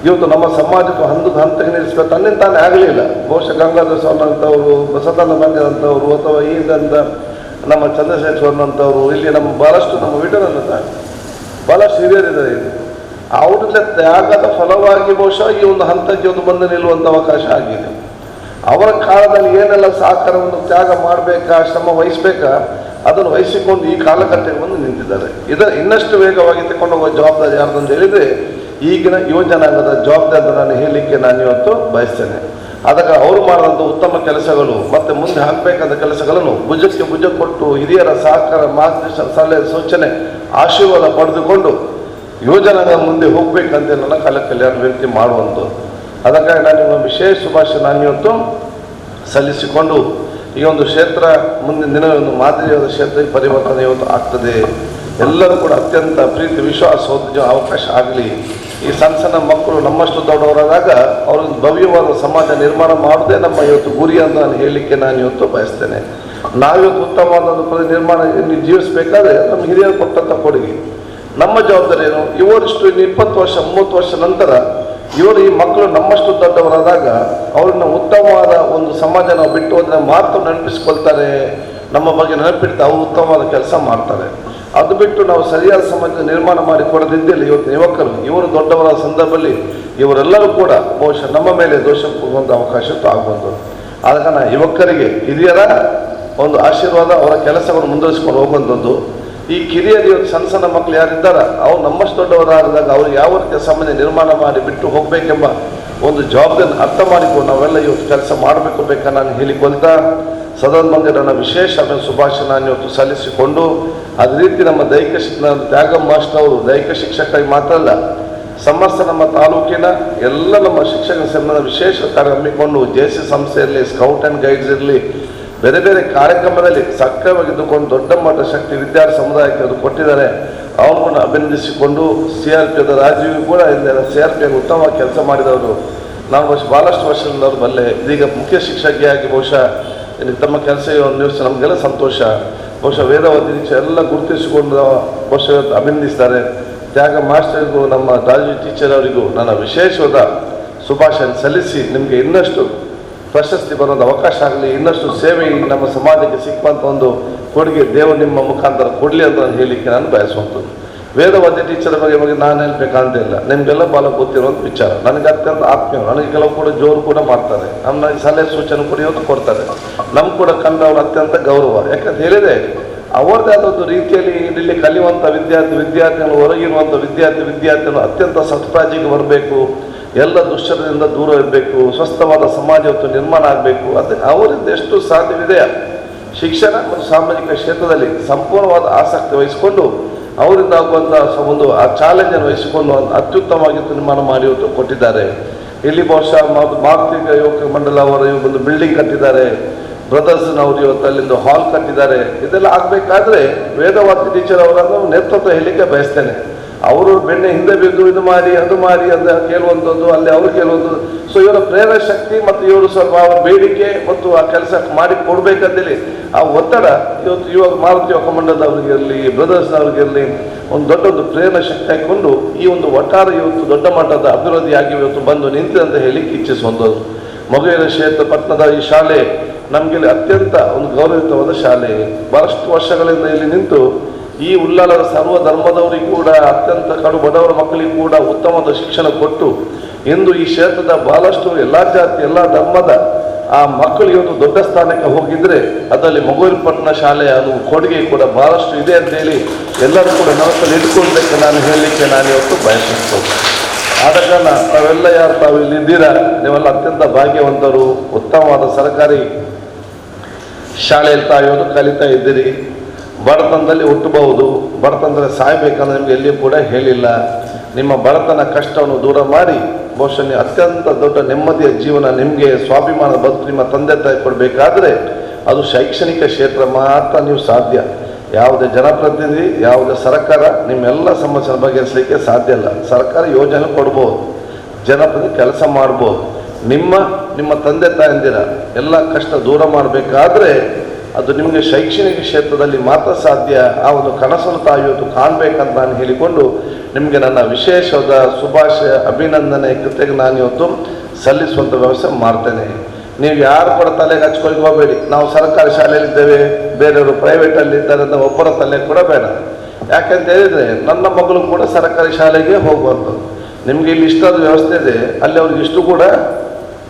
ಇವತ್ತು ನಮ್ಮ ಸಮಾಜಕ್ಕೆ ಹಂತಕ್ಕೆ ನಿಲ್ಲಿಸಬೇಕು ತನ್ನಿಂದ ತಾನೇ ಆಗಲಿಲ್ಲ. ಬಹುಶಃ ಗಂಗಾಧರ ಸ್ವಾಮಿಯಂಥವರು, ಸದಾನಂದ ಬಂಗೇರಂಥವರು ಅಥವಾ ಈದಂತ ನಮ್ಮ ಚಂದ್ರಶೇಖರ್ನಂಥವರು, ಇಲ್ಲಿ ನಮ್ಮ ಭಾಳಷ್ಟು ನಮ್ಮ ವಿಠಲನಂತ ಭಾಳಷ್ಟು ಹಿರಿಯರಿದ್ದಾರೆ. ಅವರಲ್ಲೇ ತ್ಯಾಗದ ಫಲವಾಗಿ ಬಹುಶಃ ಈ ಒಂದು ಹಂತಕ್ಕೆ ಒಂದು ಬಂದು ನಿಲ್ಲುವಂಥ ಅವಕಾಶ ಆಗಿದೆ. ಅವರ ಕಾಲದಲ್ಲಿ ಏನೆಲ್ಲ ಸಹಕಾರವನ್ನು ತ್ಯಾಗ ಮಾಡಬೇಕಾ, ಶ್ರಮ ವಹಿಸಬೇಕಾ, ಅದನ್ನು ವಹಿಸಿಕೊಂಡು ಈ ಕಾಲಘಟ್ಟಕ್ಕೆ ಬಂದು ನಿಂತಿದ್ದಾರೆ. ಇನ್ನಷ್ಟು ವೇಗವಾಗಿ ತಗೊಂಡು ಹೋಗುವ ಜವಾಬ್ದಾರಿ ಯಾರ್ದಂತ ಹೇಳಿದರೆ ಈಗಿನ ಯುವ ಜನಾಂಗದ ಜವಾಬ್ದಾರಿ ಅಂತ ನಾನು ಹೇಳಲಿಕ್ಕೆ ನಾನು ಇವತ್ತು ಬಯಸ್ತೇನೆ. ಅದಕ್ಕೆ ಅವರು ಮಾಡಿದಂಥ ಉತ್ತಮ ಕೆಲಸಗಳು ಮತ್ತು ಮುಂದೆ ಹಾಕಬೇಕಾದ ಕೆಲಸಗಳನ್ನು ಭುಜಕ್ಕೆ ಭುಜ ಕೊಟ್ಟು ಹಿರಿಯರ ಸಹಕಾರ, ಮಾರ್ಗದರ್ಶನ, ಸಲಹೆ ಸೂಚನೆ, ಆಶೀರ್ವಾದ ಪಡೆದುಕೊಂಡು ಯುವ ಜನಾಂಗ ಮುಂದೆ ಹೋಗ್ಬೇಕಂತ ನನ್ನ ಕಲ್ಯಾಣ ವ್ಯಕ್ತಿ ಮಾಡುವಂಥದ್ದು. ಅದಕ್ಕಾಗಿ ನಾನು ವಿಶೇಷ ಶುಭಾಶಯ ನಾನು ಇವತ್ತು ಸಲ್ಲಿಸಿಕೊಂಡು ಈ ಒಂದು ಕ್ಷೇತ್ರ ಮುಂದಿನ ದಿನ ಒಂದು ಮಾದರಿಯಾದ ಕ್ಷೇತ್ರಕ್ಕೆ ಪರಿವರ್ತನೆ ಇವತ್ತು ಆಗ್ತದೆ. ಎಲ್ಲರೂ ಕೂಡ ಅತ್ಯಂತ ಪ್ರೀತಿ, ವಿಶ್ವಾಸ ಅವಕಾಶ ಆಗಲಿ. ಈ ಸಣ್ಣ ಮಕ್ಕಳು ನಮ್ಮಷ್ಟು ದೊಡ್ಡವರಾದಾಗ ಅವ್ರೊಂದು ಭವ್ಯವಾದ ಸಮಾಜ ನಿರ್ಮಾಣ ಮಾಡೋದೇ ನಮ್ಮ ಇವತ್ತು ಗುರಿ ಅಂತ ನಾನು ಹೇಳಲಿಕ್ಕೆ ನಾನು ಇವತ್ತು ಬಯಸ್ತೇನೆ. ನಾವಿವತ್ತು ಉತ್ತಮವಾದ ಒಂದು ನಿರ್ಮಾಣ ಜೀವಿಸಬೇಕಾದ್ರೆ ನಮ್ಮ ಹಿರಿಯರು ಕೊಟ್ಟಂಥ ಕೊಡುಗೆ, ನಮ್ಮ ಜವಾಬ್ದಾರಿ ಏನು, ಇವರಿಷ್ಟು 20 ವರ್ಷ 30 ವರ್ಷ ನಂತರ ಇವರು ಈ ಮಕ್ಕಳು ನಮ್ಮಷ್ಟು ದೊಡ್ಡವರಾದಾಗ ಅವ್ರನ್ನ ಉತ್ತಮವಾದ ಒಂದು ಸಮಾಜ ನಾವು ಬಿಟ್ಟು ಹೋದರೆ ಮಾತ್ರ ನೆನಪಿಸ್ಕೊಳ್ತಾರೆ, ನಮ್ಮ ಬಗ್ಗೆ ನೆನಪಿಡ್ತಾ ಅವರು ಉತ್ತಮವಾದ ಕೆಲಸ ಮಾಡ್ತಾರೆ. ಅದು ಬಿಟ್ಟು ನಾವು ಸರಿಯಾದ ಸಮಾಜ ನಿರ್ಮಾಣ ಮಾಡಿ ಕೊಡದಿದ್ದಲ್ಲಿ ಇವತ್ತು ಯುವಕರು ಇವರು ದೊಡ್ಡವರ ಸಂದರ್ಭದಲ್ಲಿ ಇವರೆಲ್ಲರೂ ಕೂಡ ಬಹುಶಃ ನಮ್ಮ ಮೇಲೆ ದೋಷ ಕೊಡುವಂಥ ಅವಕಾಶ ಆಗ್ಬೋದು. ಆದ ಕಾರಣ ಯುವಕರಿಗೆ ಹಿರಿಯರ ಒಂದು ಆಶೀರ್ವಾದ, ಅವರ ಕೆಲಸವನ್ನು ಮುಂದುವರಿಸ್ಕೊಂಡು ಹೋಗುವಂಥದ್ದು. ಈ ಕಿರಿಯರು ಇವತ್ತು ಸಣ್ಣ ಸಣ್ಣ ಮಕ್ಕಳು ಯಾರಿದ್ದಾರೆ ಅವ್ರು ನಮ್ಮಷ್ಟು ದೊಡ್ಡವರಾದಾಗ ಅವ್ರು ಯಾವ ರೀತಿಯ ಸಮಾಜ ನಿರ್ಮಾಣ ಮಾಡಿ ಬಿಟ್ಟು ಹೋಗಬೇಕೆಂಬ ಒಂದು ಜವಾಬ್ದಾರಿ ಅರ್ಥ ಮಾಡಿಕೊಂಡು ನಾವೆಲ್ಲ ಇವತ್ತು ಕೆಲಸ ಮಾಡಬೇಕು ಬೇಕನ್ನ ನಾನು ಹೇಳಿಕೊಳ್ತಾ ಸದನ್ ಮಂದಿರ ನನ್ನ ವಿಶೇಷ ಶುಭಾಶಯ ನಾನು ಇವತ್ತು ಸಲ್ಲಿಸಿಕೊಂಡು, ಅದೇ ರೀತಿ ನಮ್ಮ ದೈಹಿಕ ಶಿಕ್ಷಣ ತ್ಯಾಗ ಮಾಸ್ಟರ್ ಅವರು ದೈಹಿಕ ಶಿಕ್ಷಕರಾಗಿ ಮಾತ್ರ ಅಲ್ಲ, ಸಮಸ್ತ ನಮ್ಮ ತಾಲೂಕಿನ ಎಲ್ಲ ನಮ್ಮ ಶಿಕ್ಷಕ ಸಂಬಂಧ ವಿಶೇಷ ಕಾರ್ಯ ಹಮ್ಮಿಕೊಂಡು JC ಸಂಸ್ಥೆ ಇರಲಿ, ಸ್ಕೌಟ್ ಆ್ಯಂಡ್ ಗೈಡ್ಸ್ ಇರಲಿ, ಬೇರೆ ಬೇರೆ ಕಾರ್ಯಕ್ರಮದಲ್ಲಿ ಸಕ್ರಿಯವಾಗಿದ್ದುಕೊಂಡು ದೊಡ್ಡ ಮಟ್ಟ ಶಕ್ತಿ ವಿದ್ಯಾರ್ಥಿ ಸಮುದಾಯಕ್ಕೆ ಅದು ಕೊಟ್ಟಿದ್ದಾರೆ. ಅವ್ರನ್ನ ಅಭಿನಂದಿಸಿಕೊಂಡು CRP ರಾಜೀವ್ ಕೂಡ ಇದ್ದಾರೆ. CRP ಉತ್ತಮವಾಗಿ ಕೆಲಸ ಮಾಡಿದವರು. ನಾನು ಭಾಳಷ್ಟು ವರ್ಷದಿಂದ ಅವರು ಬಲ್ಲೆ. ಇದೀಗ ಮುಖ್ಯ ಶಿಕ್ಷಕಿಯಾಗಿ ಬಹುಶಃ ತಮ್ಮ ಕೆಲಸ ನಿರ್ವಹಿಸಿ ನಮಗೆಲ್ಲ ಸಂತೋಷ. ಬಹುಶಃ ವೇದವತಿ ಎಲ್ಲ ಗುರುತಿಸಿಕೊಂಡು ಬಹುಶಃ ಅಭಿನಂದಿಸ್ತಾರೆ. ತ್ಯಾಗ ಮಾಸ್ಟರ್ಗೂ ನಮ್ಮ ರಾಜೀವ್ ಟೀಚರ್ ಅವರಿಗೂ ನನ್ನ ವಿಶೇಷವಾದ ಶುಭಾಶಯ ಸಲ್ಲಿಸಿ, ನಿಮಗೆ ಇನ್ನಷ್ಟು ಪ್ರಶಸ್ತಿ ಬರೋದು ಅವಕಾಶ ಆಗಲಿ, ಇನ್ನಷ್ಟು ಸೇವೆ ನಮ್ಮ ಸಮಾಜಕ್ಕೆ ಸಿಕ್ಕುವಂಥ ಒಂದು ಕೊಡುಗೆ ದೇವರು ನಿಮ್ಮ ಮುಖಾಂತರ ಕೊಡಲಿ ಅಂತ ನಾನು ಹೇಳಲಿಕ್ಕೆ ನಾನು ಬಯಸುವಂಥದ್ದು. ವೇದವಾದ್ಯ ಟೀಚರ್ ಬಗ್ಗೆ ನಾನು ಹೇಳ್ಬೇಕಂತ ಇಲ್ಲ, ನಿಮಗೆಲ್ಲ ಭಾಳ ಗೊತ್ತಿರುವಂಥ ವಿಚಾರ. ನನಗೆ ಅತ್ಯಂತ ಆತ್ಮೀಯ, ನನಗೆ ಕೆಲವು ಕೂಡ ಜೋರು ಕೂಡ ಮಾಡ್ತಾರೆ, ನಮ್ಮ ಸಲಹೆ ಸೂಚನೆ ಕೂಡ ಇವತ್ತು ಕೊಡ್ತಾರೆ. ನಮ್ಗೆ ಕೂಡ ಕಂಡವರು ಅತ್ಯಂತ ಗೌರವ. ಯಾಕಂತ ಹೇಳಿದರೆ ಅವರದೇ ಆದ ಒಂದು ರೀತಿಯಲ್ಲಿ ಇಲ್ಲಿ ಕಲಿಯುವಂಥ ವಿದ್ಯಾರ್ಥಿಗಳು ಹೊರಗಿರುವಂಥ ವಿದ್ಯಾರ್ಥಿಗಳು ಅತ್ಯಂತ ಸತ್ಪ್ರಾಜಿಗೆ ಬರಬೇಕು, ಎಲ್ಲ ದುಶ್ಚರದಿಂದ ದೂರ ಇರಬೇಕು, ಸ್ವಸ್ಥವಾದ ಸಮಾಜ ಇವತ್ತು ನಿರ್ಮಾಣ ಆಗಬೇಕು. ಅದು ಅವರಿಂದ ಎಷ್ಟು ಸಾಧ್ಯವಿದೆ ಶಿಕ್ಷಣ ಮತ್ತು ಸಾಮಾಜಿಕ ಕ್ಷೇತ್ರದಲ್ಲಿ ಸಂಪೂರ್ಣವಾದ ಆಸಕ್ತಿ ವಹಿಸಿಕೊಂಡು ಅವರಿಂದ ಆಗುವಂಥ ಒಂದು ಆ ಚಾಲೆಂಜನ್ನು ವಹಿಸಿಕೊಂಡು ಅತ್ಯುತ್ತಮವಾಗಿ ನಿರ್ಮಾಣ ಮಾಡಿ ಇವತ್ತು ಕೊಟ್ಟಿದ್ದಾರೆ. ಇಲ್ಲಿ ಬಹುಶಃ ಮಾತೃಕ ಯುವಕ ಮಂಡಲ ಅವರು ಒಂದು ಬಿಲ್ಡಿಂಗ್ ಕಟ್ಟಿದ್ದಾರೆ, ಬ್ರದರ್ಸ್ನವರು ಇವತ್ತು ಅಲ್ಲಿಂದ ಹಾಲ್ ಕಟ್ಟಿದ್ದಾರೆ. ಇದೆಲ್ಲ ಆಗಬೇಕಾದ್ರೆ ವೇದವಾದಿ ಟೀಚರ್ ಅವರನ್ನು ನೇತೃತ್ವ ಹೇಳಲಿಕ್ಕೆ ಬಯಸ್ತೇನೆ. ಅವರು ಬೆಣ್ಣೆ ಹಿಂದೆ ಬಿದ್ದು ಇದು ಮಾಡಿ ಅದು ಮಾಡಿ ಅಂತ ಕೇಳುವಂಥದ್ದು, ಅಲ್ಲಿ ಅವರು ಕೇಳುವಂಥದ್ದು. ಸೊ ಇವರ ಪ್ರೇರಣ ಶಕ್ತಿ ಮತ್ತು ಇವರು ಸ್ವಲ್ಪ ಅವರ ಬೇಡಿಕೆ ಮತ್ತು ಆ ಕೆಲಸ ಮಾಡಿ ಕೊಡಬೇಕಂತೇಳಿ ಆ ಒತ್ತಡ ಇವತ್ತು ಇವಾಗ ಮಾರುತಿ ಯುವಕ ಮಂಡಲದವ್ರಿಗಿರಲಿ, ಬ್ರದರ್ಸ್ನವ್ರಿಗಿರಲಿ ಒಂದು ದೊಡ್ಡೊಂದು ಪ್ರೇರಣ ಶಕ್ತಿ ಹಾಕಿಕೊಂಡು ಈ ಒಂದು ಒಟ್ಟಾರೆ ಇವತ್ತು ದೊಡ್ಡ ಮಟ್ಟದ ಅಭಿವೃದ್ಧಿಯಾಗಿ ಇವತ್ತು ಬಂದು ನಿಂತಿದೆ ಅಂತ ಹೇಳಿಕ್ಕೆ ಇಚ್ಛಿಸುವಂಥದ್ದು. ಮಗುವಿನ ಕ್ಷೇತ್ರ ಪಟ್ಟಣದ ಈ ಶಾಲೆ ನಮಗೆ ಅತ್ಯಂತ ಒಂದು ಗೌರವಯುತವಾದ ಶಾಲೆ. ಬಹಳಷ್ಟು ವರ್ಷಗಳಿಂದ ಇಲ್ಲಿ ನಿಂತು ಈ ಉಳ್ಳಾಲದ ಸರ್ವ ಧರ್ಮದವರಿಗೂ ಕೂಡ ಅತ್ಯಂತ ಕಡು ಬಡವರ ಮಕ್ಕಳಿಗೂ ಕೂಡ ಉತ್ತಮವಾದ ಶಿಕ್ಷಣ ಕೊಟ್ಟು ಇಂದು ಈ ಕ್ಷೇತ್ರದ ಬಹಳಷ್ಟು ಎಲ್ಲ ಜಾತಿ ಎಲ್ಲ ಧರ್ಮದ ಆ ಮಕ್ಕಳು ಇವತ್ತು ದೊಡ್ಡ ಸ್ಥಾನಕ್ಕೆ ಹೋಗಿದ್ರೆ ಅದರಲ್ಲಿ ಮಗುವಿನಪಟ್ಟಣ ಶಾಲೆಯ ಅದು ಕೊಡುಗೆ ಕೂಡ ಬಹಳಷ್ಟು ಇದೆ ಅಂತೇಳಿ ಎಲ್ಲರೂ ಕೂಡ ಮನಸ್ಸಲ್ಲಿ ಇಟ್ಕೊಳ್ಬೇಕು ನಾನು ಹೇಳಲಿಕ್ಕೆ ನಾನು ಇವತ್ತು ಬಯಸುತ್ತೇನೆ. ಆದ ಕಾರಣ ತಾವೆಲ್ಲ ಯಾರು ತಾವು ಇಲ್ಲಿ ಇದ್ದೀರಾ, ನೀವೆಲ್ಲ ಅತ್ಯಂತ ಭಾಗ್ಯವಂತರು. ಉತ್ತಮವಾದ ಸರ್ಕಾರಿ ಶಾಲೆಯಲ್ಲಿ ತಾವು ಕಲಿತಾ ಇದ್ದೀರಿ. ಬಡತನದಲ್ಲಿ ಹುಟ್ಟಬಹುದು, ಬಡತನದಲ್ಲಿ ಸಾಯ್ಬೇಕಂದ್ರೆ ನಿಮ್ಗೆ ಎಲ್ಲಿಯೂ ಕೂಡ ಹೇಳಿಲ್ಲ. ನಿಮ್ಮ ಬಡತನ ಕಷ್ಟವನ್ನು ದೂರ ಮಾಡಿ ಬಹುಶಃ ಅತ್ಯಂತ ದೊಡ್ಡ ನೆಮ್ಮದಿಯ ಜೀವನ ನಿಮಗೆ ಸ್ವಾಭಿಮಾನದ ಬದುಕು ನಿಮ್ಮ ತಂದೆ ತಾಯಿ ಕೊಡಬೇಕಾದ್ರೆ ಅದು ಶೈಕ್ಷಣಿಕ ಕ್ಷೇತ್ರ ಮಾತ್ರ ನೀವು ಸಾಧ್ಯ. ಯಾವುದೇ ಜನಪ್ರತಿನಿಧಿ ಯಾವುದೇ ಸರ್ಕಾರ ನಿಮ್ಮೆಲ್ಲ ಸಮಸ್ಯೆ ಬಗೆಹರಿಸಲಿಕ್ಕೆ ಸಾಧ್ಯ ಇಲ್ಲ. ಸರ್ಕಾರ ಯೋಜನೆ ಕೊಡ್ಬೋದು, ಜನಪ್ರತಿನಿಧಿ ಕೆಲಸ ಮಾಡ್ಬೋದು. ನಿಮ್ಮ ತಂದೆ ತಾಯಂದಿರ ಎಲ್ಲ ಕಷ್ಟ ದೂರ ಮಾಡಬೇಕಾದ್ರೆ ಅದು ನಿಮಗೆ ಶೈಕ್ಷಣಿಕ ಕ್ಷೇತ್ರದಲ್ಲಿ ಮಾತ್ರ ಸಾಧ್ಯ. ಆ ಒಂದು ಕನಸನ್ನು ತಾವು ಇವತ್ತು ಕಾಣಬೇಕಂತ ನಾನು ಹೇಳಿಕೊಂಡು ನಿಮಗೆ ನನ್ನ ವಿಶೇಷವಾದ ಶುಭಾಶಯ ಅಭಿನಂದನೆ ಕೃತಜ್ಞ ನಾನು ಇವತ್ತು ಸಲ್ಲಿಸುವಂಥ ವ್ಯವಸ್ಥೆ ಮಾಡ್ತೇನೆ. ನೀವು ಯಾರು ಕೂಡ ತಲೆಗೆ ಹಚ್ಕೊಳ್ಳಿ ಹೋಗಬೇಡಿ. ನಾವು ಸರ್ಕಾರಿ ಶಾಲೆಯಲ್ಲಿದ್ದೇವೆ, ಬೇರೆಯವರು ಪ್ರೈವೇಟಲ್ಲಿ ಇದ್ದಾರೆ ಅಂತ ಒಬ್ಬರ ತಲೆ ಕೂಡ ಬೇಡ. ಯಾಕೆಂತ ಹೇಳಿದರೆ ನನ್ನ ಮಗಳು ಕೂಡ ಸರ್ಕಾರಿ ಶಾಲೆಗೆ ಹೋಗುವಂಥದ್ದು. ನಿಮಗೆ ಇಲ್ಲಿ ಇಷ್ಟದ ವ್ಯವಸ್ಥೆ ಇದೆ, ಅಲ್ಲಿ ಅವ್ರಿಗೆ ಇಷ್ಟು ಕೂಡ